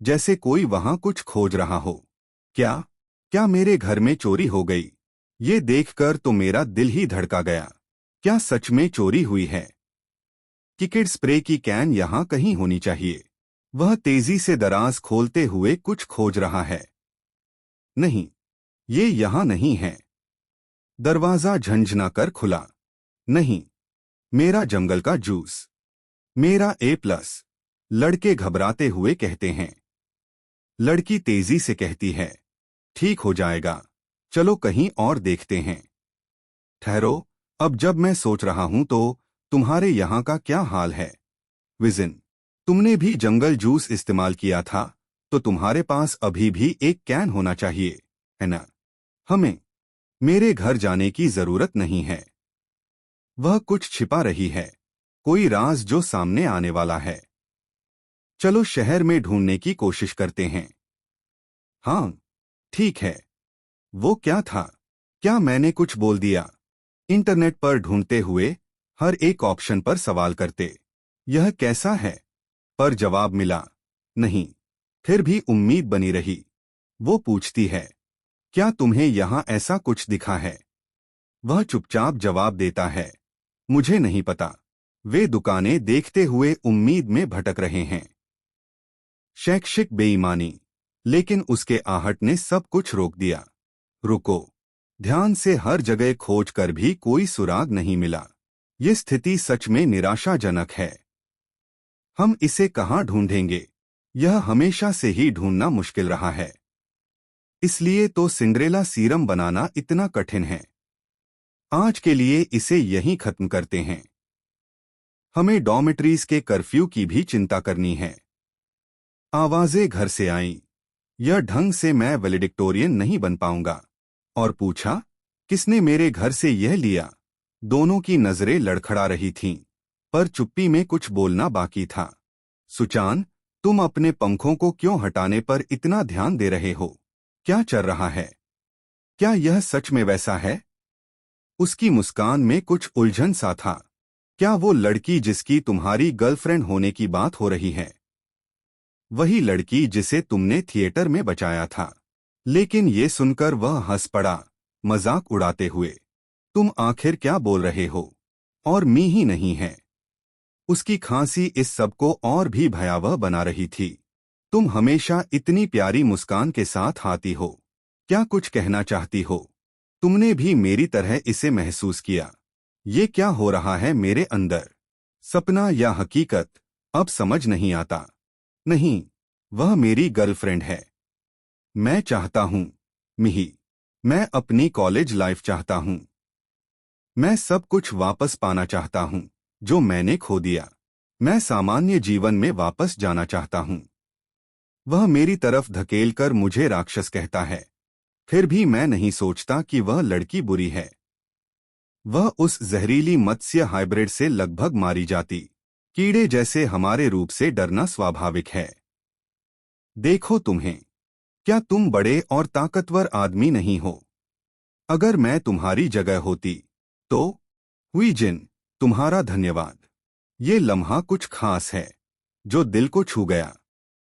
S1: जैसे कोई वहां कुछ खोज रहा हो। क्या क्या मेरे घर में चोरी हो गई? ये देखकर तो मेरा दिल ही धड़का गया। क्या सच में चोरी हुई है? किकेड स्प्रे की कैन यहां कहीं होनी चाहिए। वह तेजी से दराज खोलते हुए कुछ खोज रहा है। नहीं, ये यहां नहीं है। दरवाजा झंझना कर खुला। नहीं, मेरा जंगल का जूस, मेरा A+। लड़के घबराते हुए कहते हैं। लड़की तेजी से कहती है, ठीक हो जाएगा, चलो कहीं और देखते हैं। ठहरो, अब जब मैं सोच रहा हूं तो तुम्हारे यहाँ का क्या हाल है? विजिन, तुमने भी जंगल जूस इस्तेमाल किया था, तो तुम्हारे पास अभी भी एक कैन होना चाहिए, है ना? हमें मेरे घर जाने की जरूरत नहीं है। वह कुछ छिपा रही है, कोई राज जो सामने आने वाला है। चलो शहर में ढूंढने की कोशिश करते हैं। हाँ, ठीक है। वो क्या था? क्या मैंने कुछ बोल दिया? इंटरनेट पर ढूंढते हुए हर एक ऑप्शन पर सवाल करते, यह कैसा है? पर जवाब मिला नहीं। फिर भी उम्मीद बनी रही। वो पूछती है, क्या तुम्हें यहां ऐसा कुछ दिखा है? वह चुपचाप जवाब देता है, मुझे नहीं पता। वे दुकानें देखते हुए उम्मीद में भटक रहे हैं। शैक्षिक बेईमानी। लेकिन उसके आहट ने सब कुछ रोक दिया। रुको। ध्यान से हर जगह खोज कर भी कोई सुराग नहीं मिला। ये स्थिति सच में निराशाजनक है। हम इसे कहाँ ढूंढेंगे? यह हमेशा से ही ढूंढना मुश्किल रहा है। इसलिए तो सिंड्रेला सीरम बनाना इतना कठिन है। आज के लिए इसे यहीं खत्म करते हैं। हमें डॉर्मेट्रीज के कर्फ्यू की भी चिंता करनी है। आवाजें घर से आईं। यह ढंग से मैं वैलेडिक्टोरियन नहीं बन पाऊंगा। और पूछा, किसने मेरे घर से यह लिया? दोनों की नजरें लड़खड़ा रही थीं, पर चुप्पी में कुछ बोलना बाकी था। सुचान, तुम अपने पंखों को क्यों हटाने पर इतना ध्यान दे रहे हो? क्या चल रहा है? क्या यह सच में वैसा है? उसकी मुस्कान में कुछ उलझन सा था। क्या वो लड़की जिसकी तुम्हारी गर्लफ्रेंड होने की बात हो रही है? वही लड़की जिसे तुमने थिएटर में बचाया था? लेकिन ये सुनकर वह हंस पड़ा, मजाक उड़ाते हुए। तुम आखिर क्या बोल रहे हो? और मी ही नहीं है। उसकी खांसी इस सब को और भी भयावह बना रही थी। तुम हमेशा इतनी प्यारी मुस्कान के साथ आती हो। क्या कुछ कहना चाहती हो? तुमने भी मेरी तरह इसे महसूस किया। ये क्या हो रहा है मेरे अंदर? सपना या हकीकत? अब समझ नहीं आता। नहीं, वह मेरी गर्लफ्रेंड है। मैं चाहता हूं, मिही। मैं अपनी कॉलेज लाइफ चाहता हूं। मैं सब कुछ वापस पाना चाहता हूं जो मैंने खो दिया। मैं सामान्य जीवन में वापस जाना चाहता हूं। वह मेरी तरफ धकेलकर मुझे राक्षस कहता है। फिर भी मैं नहीं सोचता कि वह लड़की बुरी है। वह उस जहरीली मत्स्य हाइब्रिड से लगभग मारी जाती कीड़े जैसे हमारे रूप से डरना स्वाभाविक है। देखो तुम्हें। क्या तुम बड़े और ताकतवर आदमी नहीं हो? अगर मैं तुम्हारी जगह होती तो? हुई जिन, तुम्हारा धन्यवाद। ये लम्हा कुछ खास है, जो दिल को छू गया।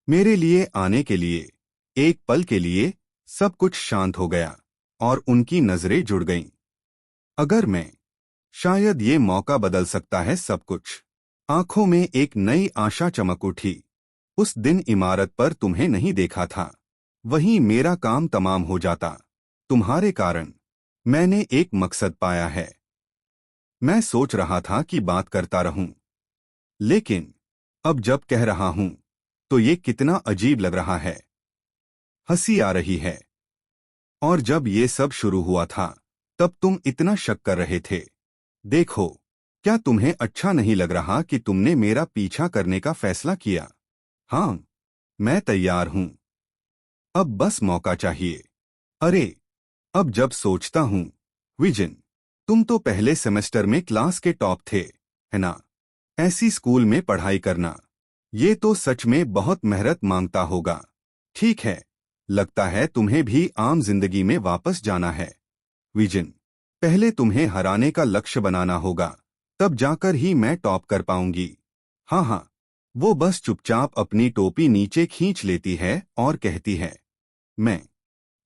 S1: मेरे लिए आने के लिए। एक पल के लिए सब कुछ शांत हो गया और उनकी नजरें जुड़ गईं। अगर मैं, शायद ये मौका बदल सकता है सब कुछ। आंखों में एक नई आशा चमक उठी। उस दिन इमारत पर तुम्हें नहीं देखा था। वहीं मेरा काम तमाम हो जाता। तुम्हारे कारण। मैंने एक मकसद पाया है। मैं सोच रहा था कि बात करता रहूं, लेकिन अब जब कह रहा हूं तो ये कितना अजीब लग रहा है। हंसी आ रही है। और जब ये सब शुरू हुआ था तब तुम इतना शक कर रहे थे। देखो, क्या तुम्हें अच्छा नहीं लग रहा कि तुमने मेरा पीछा करने का फैसला किया? हाँ, मैं तैयार हूं। अब बस मौका चाहिए। अरे, अब जब सोचता हूं, विजन, तुम तो पहले सेमेस्टर में क्लास के टॉप थे, है ना? ऐसी स्कूल में पढ़ाई करना, ये तो सच में बहुत मेहनत मांगता होगा। ठीक है, लगता है तुम्हें भी आम जिंदगी में वापस जाना है। विजन, पहले तुम्हें हराने का लक्ष्य बनाना होगा, तब जाकर ही मैं टॉप कर पाऊंगी। हाँ हाँ। वो बस चुपचाप अपनी टोपी नीचे खींच लेती है और कहती है, मैं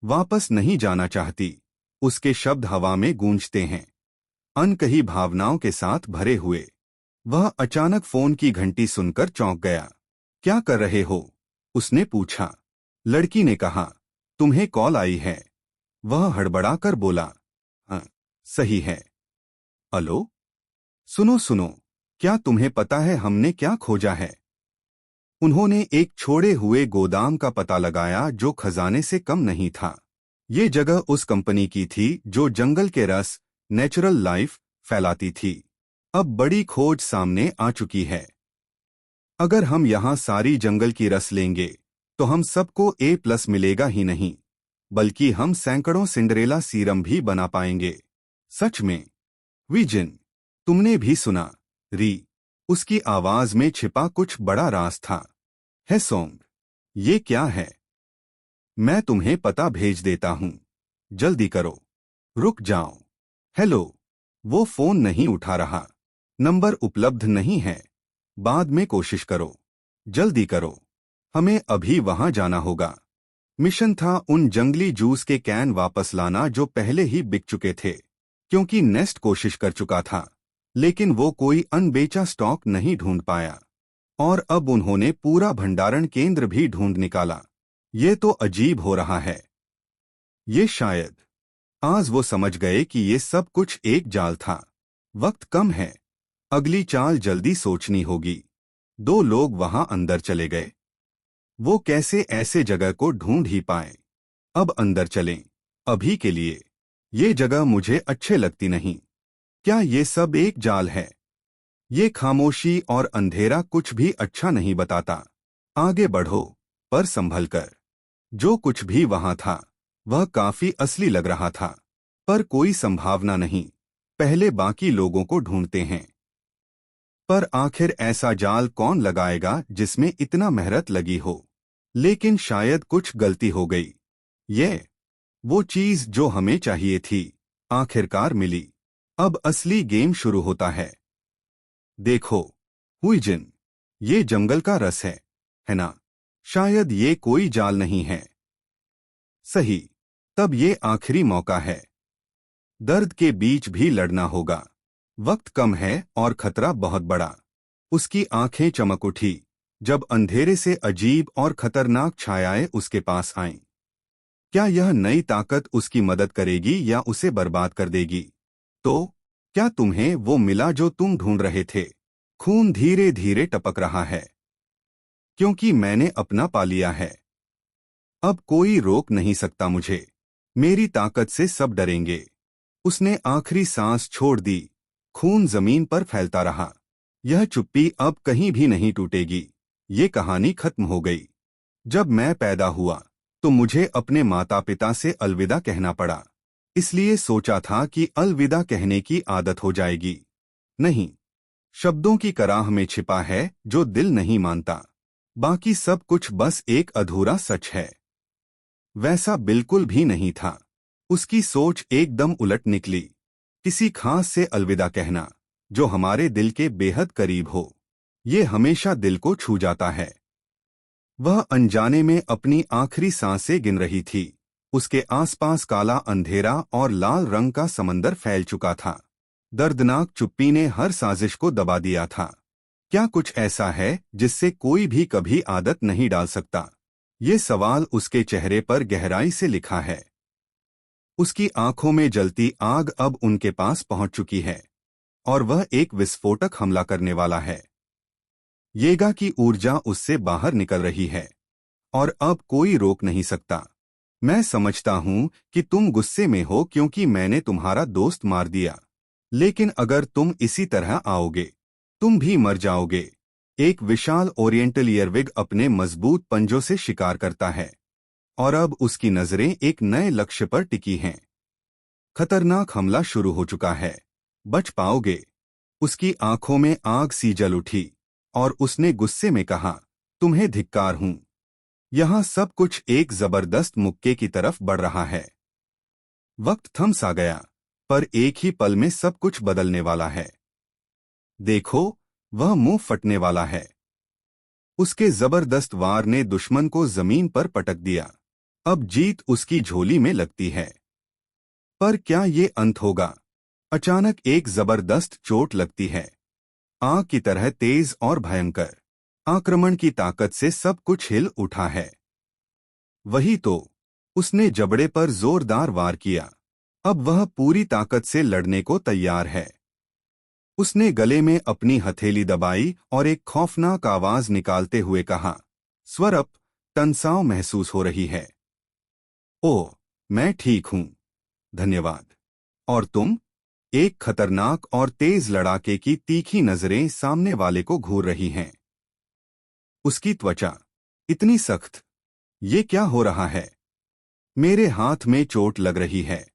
S1: वापस नहीं जाना चाहती। उसके शब्द हवा में गूंजते हैं, अनकही भावनाओं के साथ भरे हुए। वह अचानक फोन की घंटी सुनकर चौंक गया। क्या कर रहे हो? उसने पूछा। लड़की ने कहा, तुम्हें कॉल आई है। वह हड़बड़ाकर बोला, हाँ, सही है। अलो? सुनो सुनो, क्या तुम्हें पता है हमने क्या खोजा है? उन्होंने एक छोड़े हुए गोदाम का पता लगाया जो खजाने से कम नहीं था। ये जगह उस कंपनी की थी जो जंगल के रस, नेचुरल लाइफ, फैलाती थी। अब बड़ी खोज सामने आ चुकी है। अगर हम यहाँ सारी जंगल की रस लेंगे तो हम सबको A+ मिलेगा ही नहीं, बल्कि हम सैकड़ों सिंड्रेला सीरम भी बना पाएंगे। सच में। विजन, तुमने भी सुना? री, उसकी आवाज में छिपा कुछ बड़ा राज था। है सोंग, ये क्या है? मैं तुम्हें पता भेज देता हूँ, जल्दी करो। रुक जाओ। हेलो, वो फोन नहीं उठा रहा। नंबर उपलब्ध नहीं है। बाद में कोशिश करो। जल्दी करो, हमें अभी वहां जाना होगा। मिशन था उन जंगली जूस के कैन वापस लाना जो पहले ही बिक चुके थे, क्योंकि नेस्ट कोशिश कर चुका था, लेकिन वो कोई अनबेचा स्टॉक नहीं ढूंढ पाया। और अब उन्होंने पूरा भंडारण केंद्र भी ढूंढ निकाला। ये तो अजीब हो रहा है। ये शायद आज वो समझ गए कि ये सब कुछ एक जाल था। वक्त कम है, अगली चाल जल्दी सोचनी होगी। दो लोग वहां अंदर चले गए। वो कैसे ऐसे जगह को ढूंढ ही पाए? अब अंदर चलें, अभी के लिए। ये जगह मुझे अच्छे लगती नहीं। क्या ये सब एक जाल है? ये खामोशी और अंधेरा कुछ भी अच्छा नहीं बताता। आगे बढ़ो, पर संभल कर। जो कुछ भी वहां था वह काफी असली लग रहा था, पर कोई संभावना नहीं। पहले बाकी लोगों को ढूंढते हैं। पर आखिर ऐसा जाल कौन लगाएगा जिसमें इतना मेहनत लगी हो? लेकिन शायद कुछ गलती हो गई। ये वो चीज जो हमें चाहिए थी, आखिरकार मिली। अब असली गेम शुरू होता है। देखो हुईजिन, ये जंगल का रस है ना? शायद ये कोई जाल नहीं है। सही। तब ये आखिरी मौका है। दर्द के बीच भी लड़ना होगा। वक्त कम है और खतरा बहुत बड़ा। उसकी आंखें चमक उठी जब अंधेरे से अजीब और खतरनाक छायाएं उसके पास आईं। क्या यह नई ताकत उसकी मदद करेगी या उसे बर्बाद कर देगी? तो क्या तुम्हें वो मिला जो तुम ढूंढ रहे थे? खून धीरे धीरे टपक रहा है, क्योंकि मैंने अपना पा लिया है। अब कोई रोक नहीं सकता मुझे। मेरी ताकत से सब डरेंगे। उसने आखिरी सांस छोड़ दी। खून जमीन पर फैलता रहा। यह चुप्पी अब कहीं भी नहीं टूटेगी। ये कहानी खत्म हो गई। जब मैं पैदा हुआ तो मुझे अपने माता पिता से अलविदा कहना पड़ा। इसलिए सोचा था कि अलविदा कहने की आदत हो जाएगी। नहीं, शब्दों की कराह में छिपा है जो दिल नहीं मानता। बाकी सब कुछ बस एक अधूरा सच है। वैसा बिल्कुल भी नहीं था। उसकी सोच एकदम उलट निकली। किसी खास से अलविदा कहना जो हमारे दिल के बेहद करीब हो, ये हमेशा दिल को छू जाता है। वह अनजाने में अपनी आखिरी सांसें गिन रही थी। उसके आसपास काला अंधेरा और लाल रंग का समंदर फैल चुका था। दर्दनाक चुप्पी ने हर साजिश को दबा दिया था। क्या कुछ ऐसा है जिससे कोई भी कभी आदत नहीं डाल सकता? ये सवाल उसके चेहरे पर गहराई से लिखा है। उसकी आंखों में जलती आग अब उनके पास पहुंच चुकी है, और वह एक विस्फोटक हमला करने वाला है। येगा की ऊर्जा उससे बाहर निकल रही है, और अब कोई रोक नहीं सकता। मैं समझता हूं कि तुम गुस्से में हो क्योंकि मैंने तुम्हारा दोस्त मार दिया, लेकिन अगर तुम इसी तरह आओगे तुम भी मर जाओगे। एक विशाल ओरिएंटल ईयरविग अपने मजबूत पंजों से शिकार करता है, और अब उसकी नजरें एक नए लक्ष्य पर टिकी हैं। खतरनाक हमला शुरू हो चुका है। बच पाओगे? उसकी आंखों में आग सी जल उठी, और उसने गुस्से में कहा, तुम्हें धिक्कार हूं। यहां सब कुछ एक जबरदस्त मुक्के की तरफ बढ़ रहा है। वक्त थम सा गया, पर एक ही पल में सब कुछ बदलने वाला है। देखो, वह मुंह फटने वाला है। उसके जबरदस्त वार ने दुश्मन को जमीन पर पटक दिया। अब जीत उसकी झोली में लगती है। पर क्या ये अंत होगा? अचानक एक जबरदस्त चोट लगती है, आग की तरह तेज और भयंकर। आक्रमण की ताकत से सब कुछ हिल उठा है। वही तो। उसने जबड़े पर जोरदार वार किया। अब वह पूरी ताकत से लड़ने को तैयार है। उसने गले में अपनी हथेली दबाई और एक खौफनाक आवाज निकालते हुए कहा, स्वरप, तनसाव महसूस हो रही है। ओह, मैं ठीक हूं, धन्यवाद। और तुम? एक खतरनाक और तेज लड़ाके की तीखी नजरें सामने वाले को घूर रही हैं। उसकी त्वचा इतनी सख्त। ये क्या हो रहा है? मेरे हाथ में चोट लग रही है,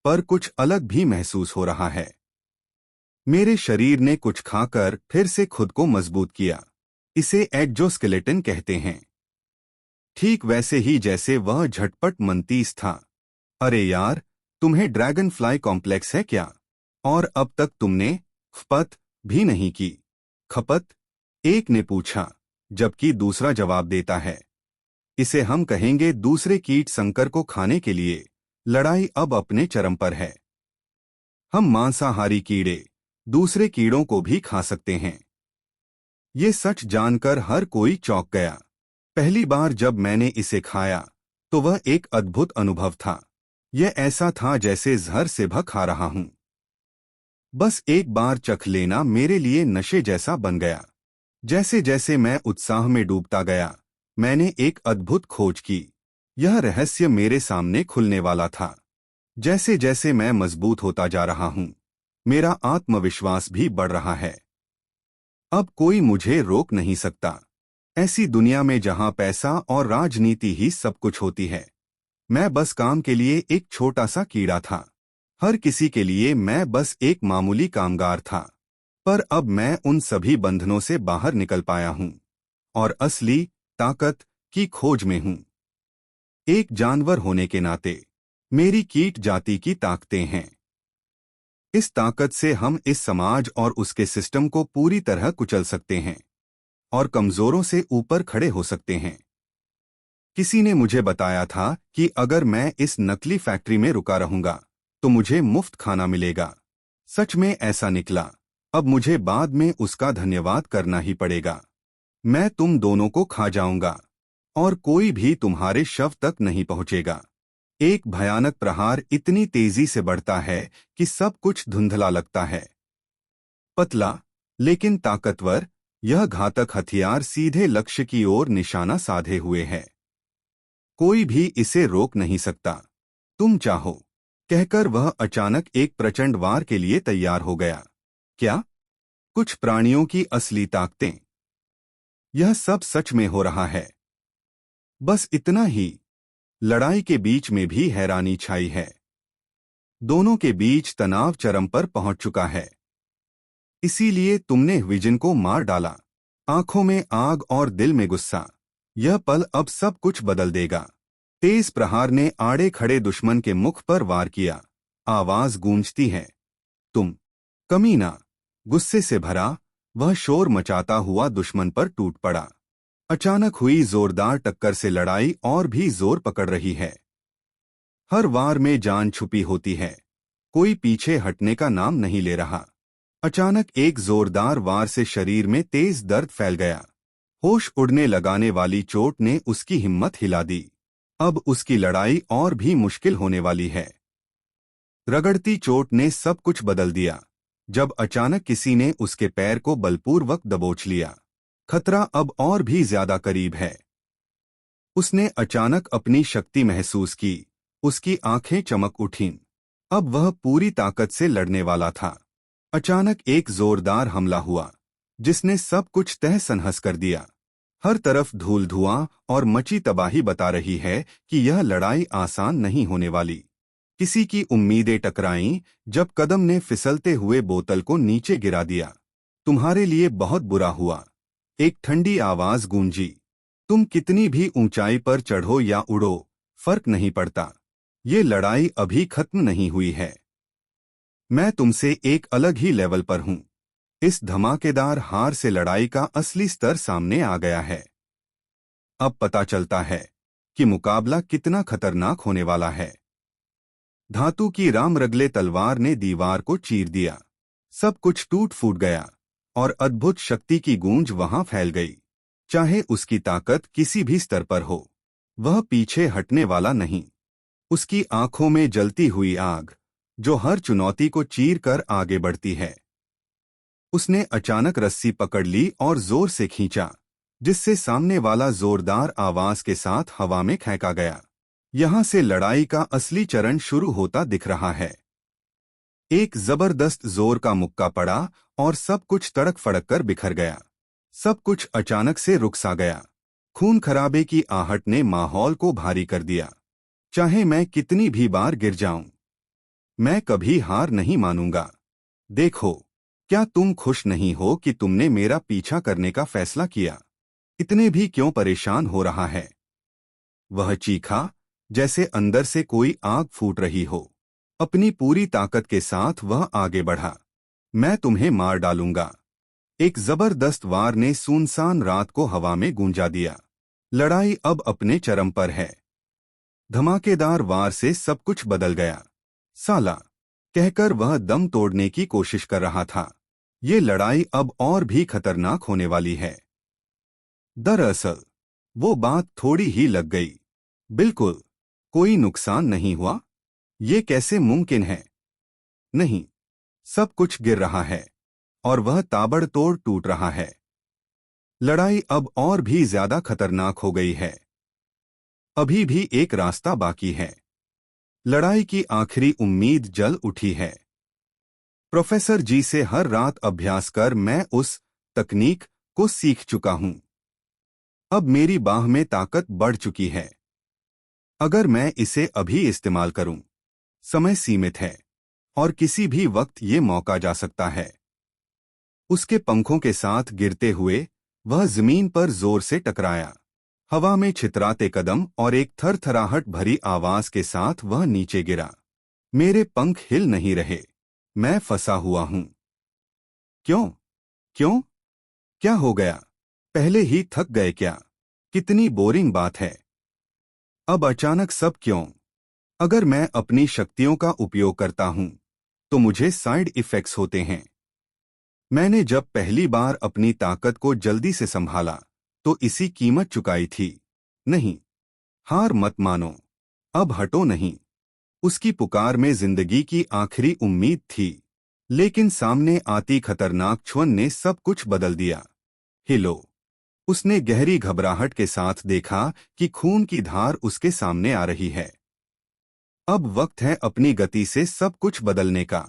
S1: पर कुछ अलग भी महसूस हो रहा है। मेरे शरीर ने कुछ खाकर फिर से खुद को मजबूत किया। इसे एक्सोस्केलेटन कहते हैं। ठीक वैसे ही जैसे वह झटपट मनतीस था। अरे यार, तुम्हें ड्रैगन फ्लाई कॉम्प्लेक्स है क्या? और अब तक तुमने खपत भी नहीं की। खपत? एक ने पूछा, जबकि दूसरा जवाब देता है, इसे हम कहेंगे दूसरे कीट संकर को खाने के लिए। लड़ाई अब अपने चरम पर है। हम मांसाहारी कीड़े दूसरे कीड़ों को भी खा सकते हैं। ये सच जानकर हर कोई चौंक गया। पहली बार जब मैंने इसे खाया तो वह एक अद्भुत अनुभव था। यह ऐसा था जैसे जहर से भर खा रहा हूं। बस एक बार चख लेना मेरे लिए नशे जैसा बन गया। जैसे जैसे मैं उत्साह में डूबता गया, मैंने एक अद्भुत खोज की। यह रहस्य मेरे सामने खुलने वाला था। जैसे जैसे मैं मजबूत होता जा रहा हूं, मेरा आत्मविश्वास भी बढ़ रहा है। अब कोई मुझे रोक नहीं सकता। ऐसी दुनिया में जहां पैसा और राजनीति ही सब कुछ होती है, मैं बस काम के लिए एक छोटा सा कीड़ा था। हर किसी के लिए मैं बस एक मामूली कामगार था। पर अब मैं उन सभी बंधनों से बाहर निकल पाया हूं और असली ताकत की खोज में हूं। एक जानवर होने के नाते मेरी कीट जाति की ताकतें हैं। इस ताकत से हम इस समाज और उसके सिस्टम को पूरी तरह कुचल सकते हैं और कमजोरों से ऊपर खड़े हो सकते हैं। किसी ने मुझे बताया था कि अगर मैं इस नकली फैक्ट्री में रुका रहूंगा तो मुझे मुफ्त खाना मिलेगा। सच में ऐसा निकला। अब मुझे बाद में उसका धन्यवाद करना ही पड़ेगा। मैं तुम दोनों को खा जाऊंगा और कोई भी तुम्हारे शव तक नहीं पहुंचेगा। एक भयानक प्रहार इतनी तेजी से बढ़ता है कि सब कुछ धुंधला लगता है। पतला लेकिन ताकतवर, यह घातक हथियार सीधे लक्ष्य की ओर निशाना साधे हुए है। कोई भी इसे रोक नहीं सकता। तुम चाहो, कहकर वह अचानक एक प्रचंड वार के लिए तैयार हो गया। क्या? कुछ प्राणियों की असली ताकतें। यह सब सच में हो रहा है। बस इतना ही। लड़ाई के बीच में भी हैरानी छाई है। दोनों के बीच तनाव चरम पर पहुंच चुका है। इसीलिए तुमने विजन को मार डाला। आंखों में आग और दिल में गुस्सा। यह पल अब सब कुछ बदल देगा। तेज प्रहार ने आड़े खड़े दुश्मन के मुख पर वार किया। आवाज गूंजती है, तुम कमीना। गुस्से से भरा वह शोर मचाता हुआ दुश्मन पर टूट पड़ा। अचानक हुई जोरदार टक्कर से लड़ाई और भी जोर पकड़ रही है। हर वार में जान छुपी होती है। कोई पीछे हटने का नाम नहीं ले रहा। अचानक एक जोरदार वार से शरीर में तेज दर्द फैल गया। होश उड़ने लगाने वाली चोट ने उसकी हिम्मत हिला दी। अब उसकी लड़ाई और भी मुश्किल होने वाली है। रगड़ती चोट ने सब कुछ बदल दिया जब अचानक किसी ने उसके पैर को बलपूर्वक दबोच लिया। खतरा अब और भी ज्यादा करीब है। उसने अचानक अपनी शक्ति महसूस की। उसकी आंखें चमक उठीं। अब वह पूरी ताकत से लड़ने वाला था। अचानक एक जोरदार हमला हुआ जिसने सब कुछ तहस-नहस कर दिया। हर तरफ धूल धुआं और मची तबाही बता रही है कि यह लड़ाई आसान नहीं होने वाली। किसी की उम्मीदें टकराईं जब कदम ने फिसलते हुए बोतल को नीचे गिरा दिया। तुम्हारे लिए बहुत बुरा हुआ, एक ठंडी आवाज गूंजी। तुम कितनी भी ऊंचाई पर चढ़ो या उड़ो, फर्क नहीं पड़ता। ये लड़ाई अभी खत्म नहीं हुई है। मैं तुमसे एक अलग ही लेवल पर हूं। इस धमाकेदार हार से लड़ाई का असली स्तर सामने आ गया है। अब पता चलता है कि मुकाबला कितना खतरनाक होने वाला है। धातु की रामरगले तलवार ने दीवार को चीर दिया। सब कुछ टूट फूट गया और अद्भुत शक्ति की गूंज वहां फैल गई। चाहे उसकी ताकत किसी भी स्तर पर हो, वह पीछे हटने वाला नहीं। उसकी आंखों में जलती हुई आग जो हर चुनौती को चीर कर आगे बढ़ती है। उसने अचानक रस्सी पकड़ ली और जोर से खींचा, जिससे सामने वाला जोरदार आवाज के साथ हवा में फेंका गया। यहां से लड़ाई का असली चरण शुरू होता दिख रहा है। एक जबरदस्त जोर का मुक्का पड़ा और सब कुछ तड़क फड़क कर बिखर गया। सब कुछ अचानक से रुक सा गया। खून खराबे की आहट ने माहौल को भारी कर दिया। चाहे मैं कितनी भी बार गिर जाऊं, मैं कभी हार नहीं मानूंगा। देखो, क्या तुम खुश नहीं हो कि तुमने मेरा पीछा करने का फैसला किया? इतने भी क्यों परेशान हो रहा है? वह चीखा, जैसे अंदर से कोई आग फूट रही हो। अपनी पूरी ताकत के साथ वह आगे बढ़ा। मैं तुम्हें मार डालूंगा। एक जबरदस्त वार ने सुनसान रात को हवा में गूंजा दिया। लड़ाई अब अपने चरम पर है। धमाकेदार वार से सब कुछ बदल गया। साला, कहकर वह दम तोड़ने की कोशिश कर रहा था। ये लड़ाई अब और भी खतरनाक होने वाली है। दरअसल वो बात थोड़ी ही लग गई। बिल्कुल कोई नुकसान नहीं हुआ। ये कैसे मुमकिन है? नहीं, सब कुछ गिर रहा है और वह ताबड़तोड़ टूट रहा है। लड़ाई अब और भी ज्यादा खतरनाक हो गई है। अभी भी एक रास्ता बाकी है। लड़ाई की आखिरी उम्मीद जल उठी है। प्रोफेसर जी से हर रात अभ्यास कर मैं उस तकनीक को सीख चुका हूं। अब मेरी बाह में ताकत बढ़ चुकी है। अगर मैं इसे अभी इस्तेमाल करूं, समय सीमित है और किसी भी वक्त ये मौका जा सकता है। उसके पंखों के साथ गिरते हुए वह जमीन पर जोर से टकराया। हवा में छितराते कदम और एक थरथराहट भरी आवाज के साथ वह नीचे गिरा। मेरे पंख हिल नहीं रहे। मैं फंसा हुआ हूं। क्यों? क्यों? क्या हो गया? पहले ही थक गए क्या? कितनी बोरिंग बात है। अब अचानक सब क्यों? अगर मैं अपनी शक्तियों का उपयोग करता हूं, तो मुझे साइड इफेक्ट्स होते हैं। मैंने जब पहली बार अपनी ताकत को जल्दी से संभाला, तो इसी कीमत चुकाई थी। नहीं, हार मत मानो। अब हटो नहीं। उसकी पुकार में जिंदगी की आखिरी उम्मीद थी। लेकिन सामने आती खतरनाक छुअन ने सब कुछ बदल दिया। हिलो। उसने गहरी घबराहट के साथ देखा कि खून की धार उसके सामने आ रही है। अब वक्त है अपनी गति से सब कुछ बदलने का।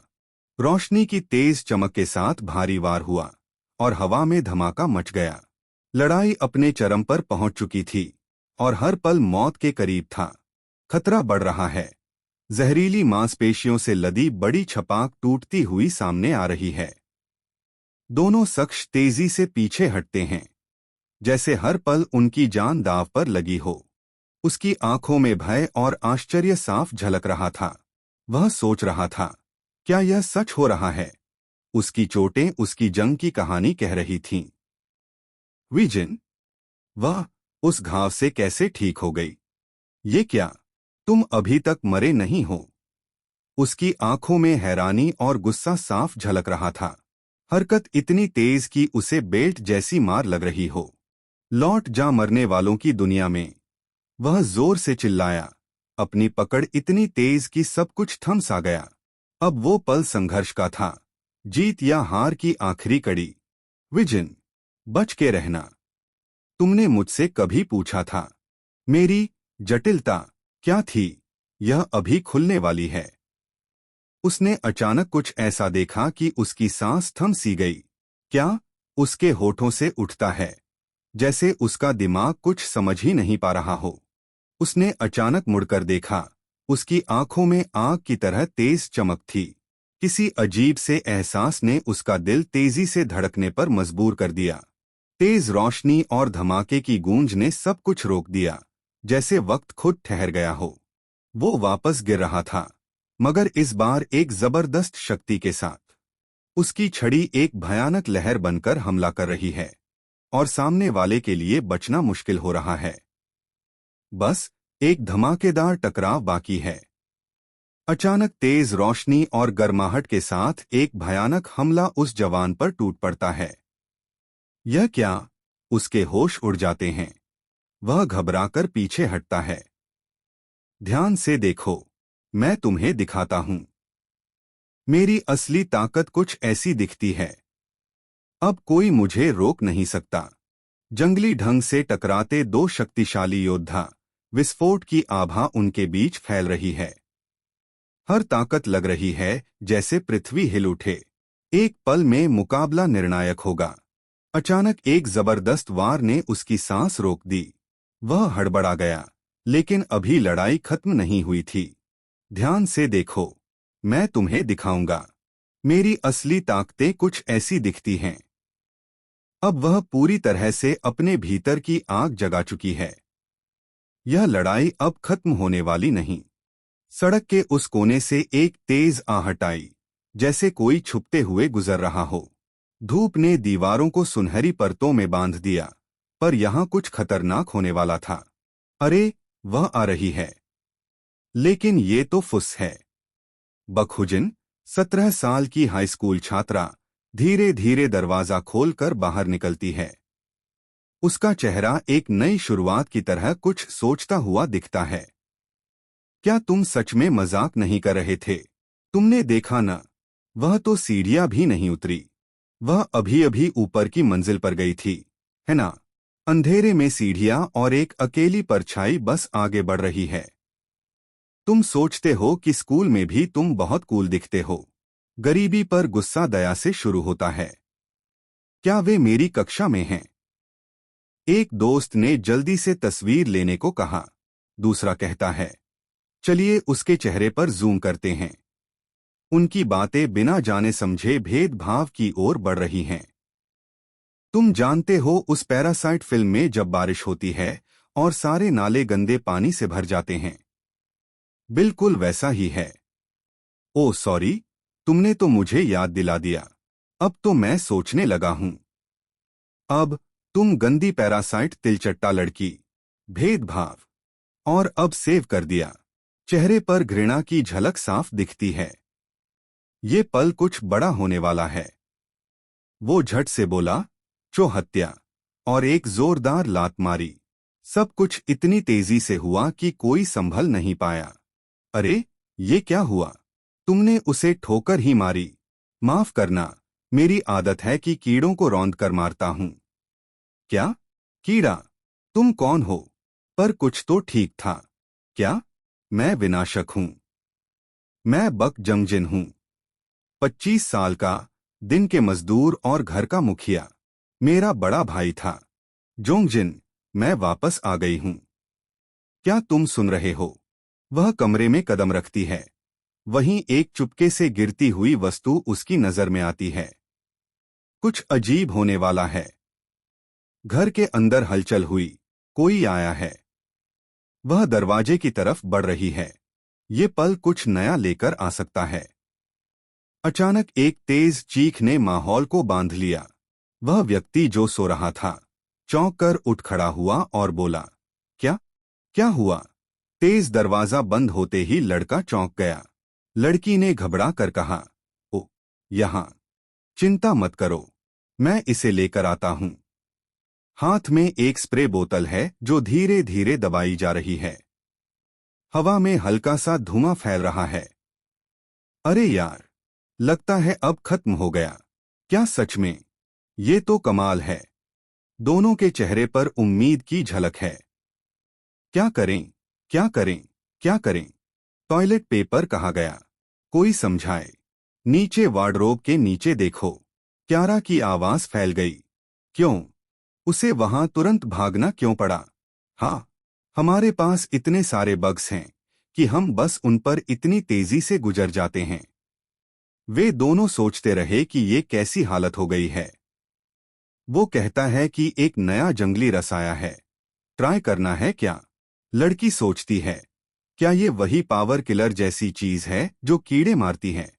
S1: रोशनी की तेज चमक के साथ भारी वार हुआ और हवा में धमाका मच गया। लड़ाई अपने चरम पर पहुंच चुकी थी और हर पल मौत के करीब था। खतरा बढ़ रहा है। जहरीली मांसपेशियों से लदी बड़ी छपाक टूटती हुई सामने आ रही है। दोनों शख्स तेजी से पीछे हटते हैं, जैसे हर पल उनकी जान दांव पर लगी हो। उसकी आंखों में भय और आश्चर्य साफ झलक रहा था। वह सोच रहा था, क्या यह सच हो रहा है? उसकी चोटें उसकी जंग की कहानी कह रही थीं। विजन, वह उस घाव से कैसे ठीक हो गई? ये क्या? तुम अभी तक मरे नहीं हो। उसकी आंखों में हैरानी और गुस्सा साफ झलक रहा था। हरकत इतनी तेज कि उसे बेल्ट जैसी मार लग रही हो। लौट जा मरने वालों की दुनिया में, वह जोर से चिल्लाया। अपनी पकड़ इतनी तेज कि सब कुछ थम सा गया। अब वो पल संघर्ष का था, जीत या हार की आखिरी कड़ी। विजन, बच के रहना। तुमने मुझसे कभी पूछा था, मेरी जटिलता क्या थी? यह अभी खुलने वाली है। उसने अचानक कुछ ऐसा देखा कि उसकी सांस थम सी गई। क्या? उसके होठों से उठता है, जैसे उसका दिमाग कुछ समझ ही नहीं पा रहा हो। उसने अचानक मुड़कर देखा। उसकी आंखों में आग की तरह तेज चमक थी। किसी अजीब से एहसास ने उसका दिल तेजी से धड़कने पर मजबूर कर दिया। तेज रोशनी और धमाके की गूंज ने सब कुछ रोक दिया, जैसे वक्त खुद ठहर गया हो। वो वापस गिर रहा था, मगर इस बार एक जबरदस्त शक्ति के साथ। उसकी छड़ी एक भयानक लहर बनकर हमला कर रही है और सामने वाले के लिए बचना मुश्किल हो रहा है। बस एक धमाकेदार टकराव बाकी है। अचानक तेज रोशनी और गर्माहट के साथ एक भयानक हमला उस जवान पर टूट पड़ता है। यह क्या? उसके होश उड़ जाते हैं। वह घबराकर पीछे हटता है। ध्यान से देखो, मैं तुम्हें दिखाता हूं। मेरी असली ताकत कुछ ऐसी दिखती है। अब कोई मुझे रोक नहीं सकता। जंगली ढंग से टकराते दो शक्तिशाली योद्धा, विस्फोट की आभा उनके बीच फैल रही है। हर ताकत लग रही है जैसे पृथ्वी हिल उठे। एक पल में मुकाबला निर्णायक होगा। अचानक एक जबरदस्त वार ने उसकी सांस रोक दी। वह हड़बड़ा गया, लेकिन अभी लड़ाई खत्म नहीं हुई थी। ध्यान से देखो, मैं तुम्हें दिखाऊंगा। मेरी असली ताकतें कुछ ऐसी दिखती हैं। अब वह पूरी तरह से अपने भीतर की आग जगा चुकी है। यह लड़ाई अब खत्म होने वाली नहीं। सड़क के उस कोने से एक तेज आहट आई, जैसे कोई छुपते हुए गुजर रहा हो। धूप ने दीवारों को सुनहरी परतों में बांध दिया, पर यहां कुछ खतरनाक होने वाला था। अरे, वह आ रही है। लेकिन ये तो फुस है। बकहुजिन, 17 साल की हाई स्कूल छात्रा, धीरे धीरे दरवाजा खोलकर बाहर निकलती है। उसका चेहरा एक नई शुरुआत की तरह कुछ सोचता हुआ दिखता है। क्या तुम सच में मजाक नहीं कर रहे थे? तुमने देखा न, वह तो सीढ़ियां भी नहीं उतरी। वह अभी अभी ऊपर की मंजिल पर गई थी, है ना? अंधेरे में सीढ़ियां और एक अकेली परछाई बस आगे बढ़ रही है। तुम सोचते हो कि स्कूल में भी तुम बहुत कूल दिखते हो। गरीबी पर गुस्सा दया से शुरू होता है। क्या वे मेरी कक्षा में हैं? एक दोस्त ने जल्दी से तस्वीर लेने को कहा। दूसरा कहता है, चलिए उसके चेहरे पर जूम करते हैं। उनकी बातें बिना जाने समझे भेदभाव की ओर बढ़ रही हैं। तुम जानते हो उस पैरासाइट फिल्म में जब बारिश होती है और सारे नाले गंदे पानी से भर जाते हैं? बिल्कुल वैसा ही है। ओह सॉरी, तुमने तो मुझे याद दिला दिया। अब तो मैं सोचने लगा हूं। अब तुम गंदी पैरासाइट तिलचट्टा लड़की। भेदभाव। और अब सेव कर दिया। चेहरे पर घृणा की झलक साफ दिखती है। ये पल कुछ बड़ा होने वाला है। वो झट से बोला, चो हत्या, और एक जोरदार लात मारी। सब कुछ इतनी तेजी से हुआ कि कोई संभल नहीं पाया। अरे, ये क्या हुआ? तुमने उसे ठोकर ही मारी। माफ करना, मेरी आदत है कि कीड़ों को रौंद कर मारता हूं। क्या? कीड़ा? तुम कौन हो? पर कुछ तो ठीक था। क्या? मैं विनाशक हूं। मैं बक जंगजिन हूं। 25 साल का, दिन के मजदूर और घर का मुखिया। मेरा बड़ा भाई था। जोंगजिन, मैं वापस आ गई हूं। क्या तुम सुन रहे हो? वह कमरे में कदम रखती है। वहीं एक चुपके से गिरती हुई वस्तु उसकी नजर में आती है। कुछ अजीब होने वाला है। घर के अंदर हलचल हुई। कोई आया है। वह दरवाजे की तरफ बढ़ रही है। ये पल कुछ नया लेकर आ सकता है। अचानक एक तेज चीख ने माहौल को बांध लिया। वह व्यक्ति जो सो रहा था, चौंक कर उठ खड़ा हुआ और बोला, क्या? क्या हुआ? तेज दरवाजा बंद होते ही लड़का चौंक गया। लड़की ने घबरा कर कहा, ओ, यहाँ। चिंता मत करो, मैं इसे लेकर आता हूं। हाथ में एक स्प्रे बोतल है जो धीरे धीरे दबाई जा रही है। हवा में हल्का सा धुआं फैल रहा है। अरे यार, लगता है अब खत्म हो गया। क्या सच में? ये तो कमाल है। दोनों के चेहरे पर उम्मीद की झलक है। क्या करें? क्या करें? क्या करें? टॉयलेट पेपर कहाँ गया? कोई समझाए। नीचे वार्डरोब के नीचे देखो। क्यारा की आवाज फैल गई। क्यों? उसे वहां तुरंत भागना क्यों पड़ा? हाँ, हमारे पास इतने सारे बग्स हैं कि हम बस उन पर इतनी तेजी से गुजर जाते हैं। वे दोनों सोचते रहे कि ये कैसी हालत हो गई है। वो कहता है कि एक नया जंगली रस आया है। ट्राई करना है क्या? लड़की सोचती है, क्या ये वही पावर किलर जैसी चीज है जो कीड़े मारती है?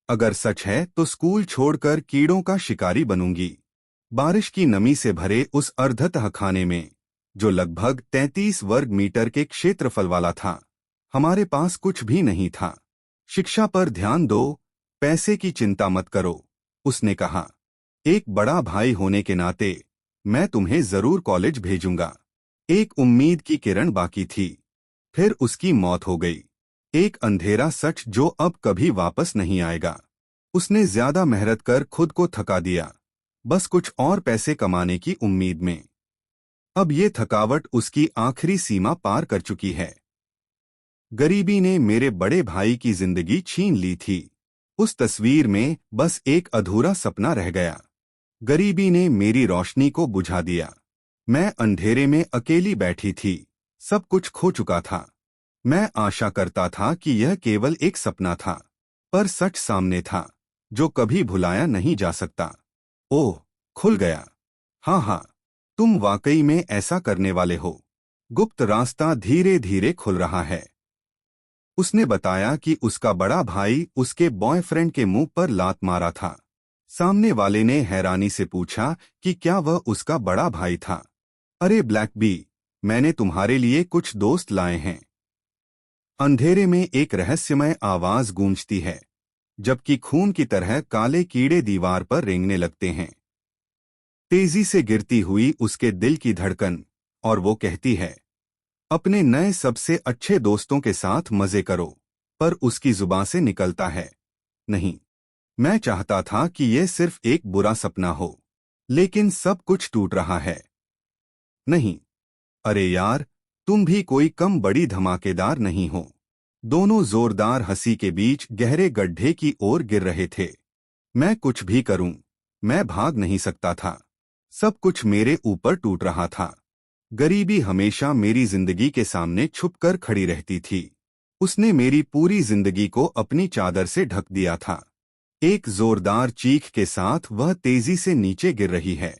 S1: अगर सच है तो स्कूल छोड़कर कीड़ों का शिकारी बनूंगी। बारिश की नमी से भरे उस अर्धतः खाने में, जो लगभग 33 वर्ग मीटर के क्षेत्रफल वाला था, हमारे पास कुछ भी नहीं था। शिक्षा पर ध्यान दो, पैसे की चिंता मत करो, उसने कहा। एक बड़ा भाई होने के नाते मैं तुम्हें जरूर कॉलेज भेजूंगा। एक उम्मीद की किरण बाकी थी, फिर उसकी मौत हो गई। एक अंधेरा सच जो अब कभी वापस नहीं आएगा। उसने ज्यादा मेहनत कर खुद को थका दिया, बस कुछ और पैसे कमाने की उम्मीद में। अब ये थकावट उसकी आखिरी सीमा पार कर चुकी है। गरीबी ने मेरे बड़े भाई की जिंदगी छीन ली थी। उस तस्वीर में बस एक अधूरा सपना रह गया। गरीबी ने मेरी रोशनी को बुझा दिया। मैं अंधेरे में अकेली बैठी थी, सब कुछ खो चुका था। मैं आशा करता था कि यह केवल एक सपना था, पर सच सामने था, जो कभी भुलाया नहीं जा सकता। ओह, खुल गया। हाँ हाँ, तुम वाकई में ऐसा करने वाले हो। गुप्त रास्ता धीरे धीरे खुल रहा है। उसने बताया कि उसका बड़ा भाई उसके बॉयफ्रेंड के मुंह पर लात मारा था। सामने वाले ने हैरानी से पूछा कि क्या वह उसका बड़ा भाई था। अरे ब्लैक बी, मैंने तुम्हारे लिए कुछ दोस्त लाए हैं। अंधेरे में एक रहस्यमय आवाज गूंजती है, जबकि खून की तरह काले कीड़े दीवार पर रेंगने लगते हैं। तेजी से गिरती हुई उसके दिल की धड़कन, और वो कहती है, अपने नए सबसे अच्छे दोस्तों के साथ मजे करो। पर उसकी जुबान से निकलता है, नहीं। मैं चाहता था कि यह सिर्फ एक बुरा सपना हो, लेकिन सब कुछ टूट रहा है। नहीं, अरे यार, तुम भी कोई कम बड़ी धमाकेदार नहीं हो। दोनों जोरदार हंसी के बीच गहरे गड्ढे की ओर गिर रहे थे। मैं कुछ भी करूं, मैं भाग नहीं सकता था। सब कुछ मेरे ऊपर टूट रहा था। गरीबी हमेशा मेरी जिंदगी के सामने छुपकर खड़ी रहती थी। उसने मेरी पूरी जिंदगी को अपनी चादर से ढक दिया था। एक जोरदार चीख के साथ वह तेजी से नीचे गिर रही है।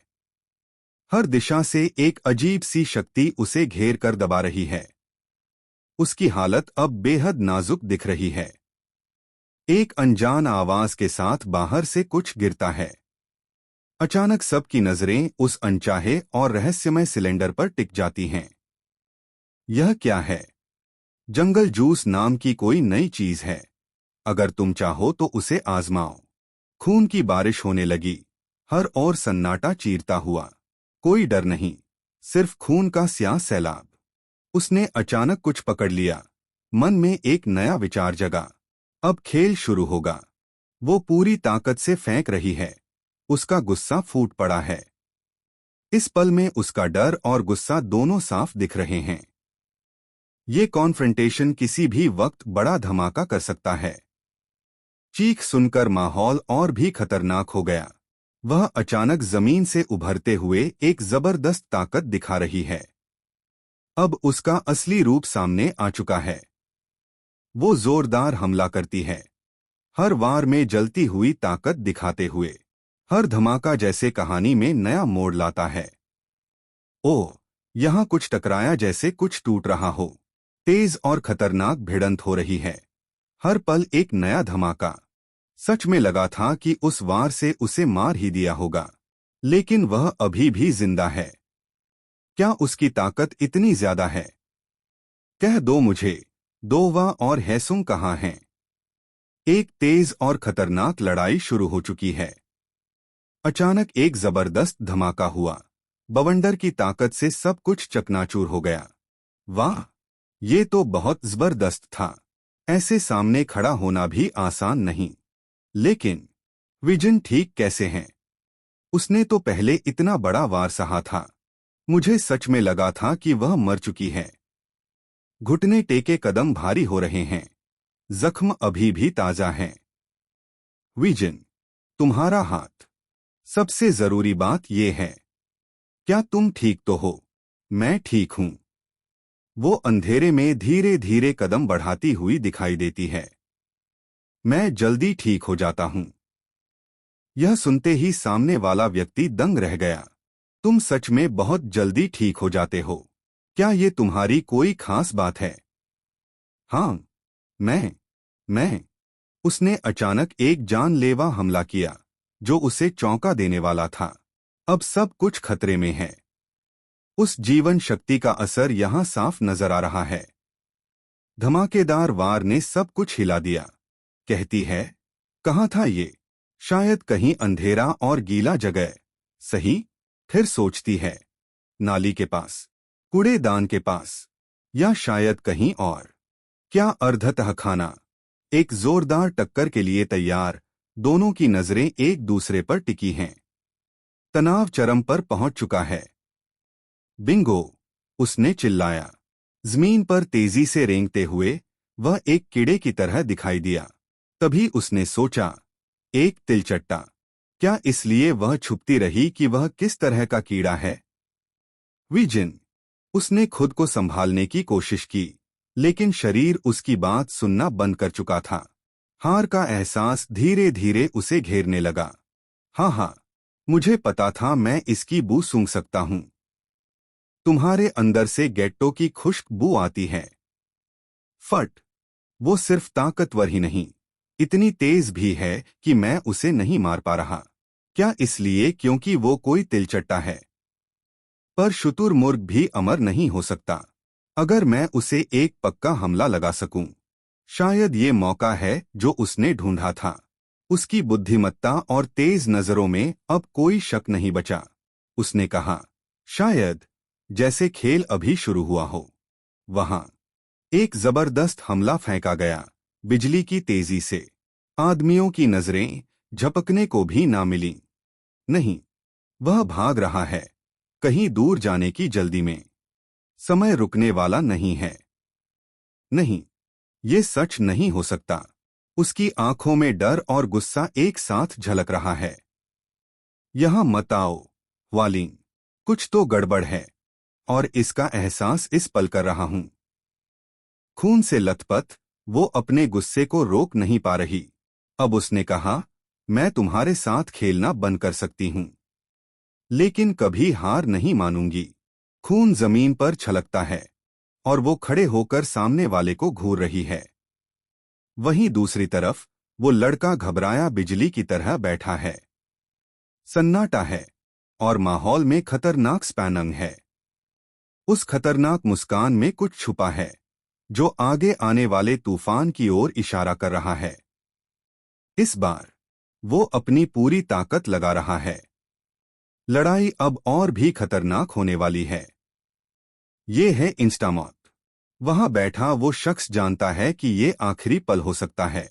S1: हर दिशा से एक अजीब सी शक्ति उसे घेर कर दबा रही है। उसकी हालत अब बेहद नाजुक दिख रही है। एक अनजान आवाज के साथ बाहर से कुछ गिरता है। अचानक सबकी नजरें उस अनचाहे और रहस्यमय सिलेंडर पर टिक जाती हैं। यह क्या है? जंगल जूस नाम की कोई नई चीज है। अगर तुम चाहो तो उसे आजमाओ। खून की बारिश होने लगी, हर ओर सन्नाटा चीरता हुआ। कोई डर नहीं, सिर्फ खून का स्याह सैलाब। उसने अचानक कुछ पकड़ लिया। मन में एक नया विचार जगा। अब खेल शुरू होगा। वो पूरी ताकत से फेंक रही है। उसका गुस्सा फूट पड़ा है। इस पल में उसका डर और गुस्सा दोनों साफ दिख रहे हैं। ये कॉन्फ्रंटेशन किसी भी वक्त बड़ा धमाका कर सकता है। चीख सुनकर माहौल और भी खतरनाक हो गया। वह अचानक जमीन से उभरते हुए एक जबरदस्त ताकत दिखा रही है। अब उसका असली रूप सामने आ चुका है। वो जोरदार हमला करती है, हर वार में जलती हुई ताकत दिखाते हुए। हर धमाका जैसे कहानी में नया मोड़ लाता है। ओह, यहाँ कुछ टकराया जैसे कुछ टूट रहा हो। तेज और खतरनाक भिड़ंत हो रही है। हर पल एक नया धमाका। सच में लगा था कि उस वार से उसे मार ही दिया होगा, लेकिन वह अभी भी जिंदा है। क्या उसकी ताकत इतनी ज्यादा है? कह दो मुझे, दोवा और हैसुंग कहाँ हैं? एक तेज और खतरनाक लड़ाई शुरू हो चुकी है। अचानक एक जबरदस्त धमाका हुआ। बवंडर की ताकत से सब कुछ चकनाचूर हो गया। वाह, ये तो बहुत जबरदस्त था। ऐसे सामने खड़ा होना भी आसान नहीं। लेकिन विजन ठीक कैसे हैं? उसने तो पहले इतना बड़ा वार सहा था। मुझे सच में लगा था कि वह मर चुकी है। घुटने टेके, कदम भारी हो रहे हैं। जख्म अभी भी ताजा हैं। विजन, तुम्हारा हाथ। सबसे जरूरी बात यह है, क्या तुम ठीक तो हो? मैं ठीक हूं। वो अंधेरे में धीरे धीरे कदम बढ़ाती हुई दिखाई देती है। मैं जल्दी ठीक हो जाता हूं। यह सुनते ही सामने वाला व्यक्ति दंग रह गया। तुम सच में बहुत जल्दी ठीक हो जाते हो? क्या ये तुम्हारी कोई खास बात है? हाँ, मैं। उसने अचानक एक जानलेवा हमला किया, जो उसे चौंका देने वाला था। अब सब कुछ खतरे में है। उस जीवन शक्ति का असर यहां साफ नजर आ रहा है। धमाकेदार वार ने सब कुछ हिला दिया। कहती है, कहाँ था ये? शायद कहीं अंधेरा और गीला जगह। सही? फिर सोचती है, नाली के पास, कूड़ेदान के पास, या शायद कहीं और। क्या अर्धतः खाना? एक जोरदार टक्कर के लिए तैयार। दोनों की नजरें एक दूसरे पर टिकी हैं। तनाव चरम पर पहुंच चुका है। बिंगो, उसने चिल्लाया। जमीन पर तेजी से रेंगते हुए वह एक कीड़े की तरह दिखाई दिया। तभी उसने सोचा, एक तिलचट्टा। क्या इसलिए वह छुपती रही कि वह किस तरह का कीड़ा है? विजिन। उसने खुद को संभालने की कोशिश की, लेकिन शरीर उसकी बात सुनना बंद कर चुका था। हार का एहसास धीरे धीरे उसे घेरने लगा। हाँ हाँ, मुझे पता था मैं इसकी बू सूंघ सकता हूँ। तुम्हारे अंदर से गेट्टो की खुश्क बू आती है। फट। वो सिर्फ ताकतवर ही नहीं, इतनी तेज भी है कि मैं उसे नहीं मार पा रहा। क्या इसलिए क्योंकि वो कोई तिलचट्टा है? पर शुतुरमुर्ग भी अमर नहीं हो सकता। अगर मैं उसे एक पक्का हमला लगा सकूं, शायद ये मौका है जो उसने ढूंढा था। उसकी बुद्धिमत्ता और तेज नजरों में अब कोई शक नहीं बचा। उसने कहा, शायद, जैसे खेल अभी शुरू हुआ हो। वहां एक जबरदस्त हमला फेंका गया, बिजली की तेजी से। आदमियों की नजरें झपकने को भी ना मिलीं। नहीं, वह भाग रहा है, कहीं दूर जाने की जल्दी में। समय रुकने वाला नहीं है। नहीं, ये सच नहीं हो सकता। उसकी आंखों में डर और गुस्सा एक साथ झलक रहा है। यहां मत आओ, वालिंग। कुछ तो गड़बड़ है, और इसका एहसास इस पल कर रहा हूं। खून से लथपथ, वो अपने गुस्से को रोक नहीं पा रही। अब उसने कहा, मैं तुम्हारे साथ खेलना बंद कर सकती हूं, लेकिन कभी हार नहीं मानूंगी। खून जमीन पर छलकता है, और वो खड़े होकर सामने वाले को घूर रही है। वहीं दूसरी तरफ वो लड़का घबराया बिजली की तरह बैठा है। सन्नाटा है, और माहौल में खतरनाक स्पैनिंग है। उस खतरनाक मुस्कान में कुछ छुपा है, जो आगे आने वाले तूफान की ओर इशारा कर रहा है। इस बार वो अपनी पूरी ताकत लगा रहा है। लड़ाई अब और भी खतरनाक होने वाली है। ये है इंस्टामौत। वहां बैठा वो शख्स जानता है कि ये आखिरी पल हो सकता है।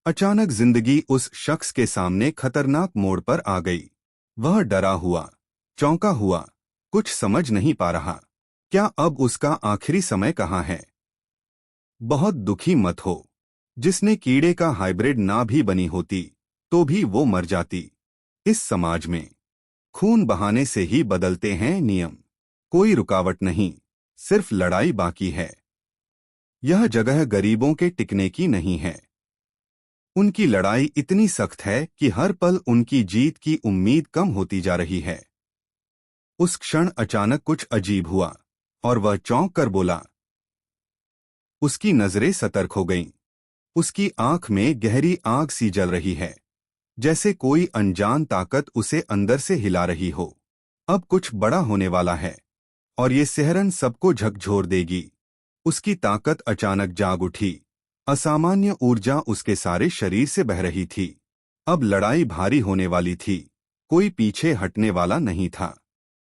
S1: अचानक जिंदगी उस शख्स के सामने खतरनाक मोड़ पर आ गई। वह डरा हुआ, चौंका हुआ, कुछ समझ नहीं पा रहा। क्या अब उसका आखिरी समय कहाँ है? बहुत दुखी मत हो। जिसने कीड़े का हाइब्रिड ना भी बनी होती, तो भी वो मर जाती। इस समाज में खून बहाने से ही बदलते हैं नियम। कोई रुकावट नहीं, सिर्फ लड़ाई बाकी है। यह जगह गरीबों के टिकने की नहीं है। उनकी लड़ाई इतनी सख्त है कि हर पल उनकी जीत की उम्मीद कम होती जा रही है। उस क्षण अचानक कुछ अजीब हुआ, और वह चौंक कर बोला। उसकी नजरें सतर्क हो गईं। उसकी आंख में गहरी आग सी जल रही है, जैसे कोई अनजान ताकत उसे अंदर से हिला रही हो। अब कुछ बड़ा होने वाला है, और ये सिहरन सबको झकझोर देगी। उसकी ताकत अचानक जाग उठी। असामान्य ऊर्जा उसके सारे शरीर से बह रही थी। अब लड़ाई भारी होने वाली थी। कोई पीछे हटने वाला नहीं था।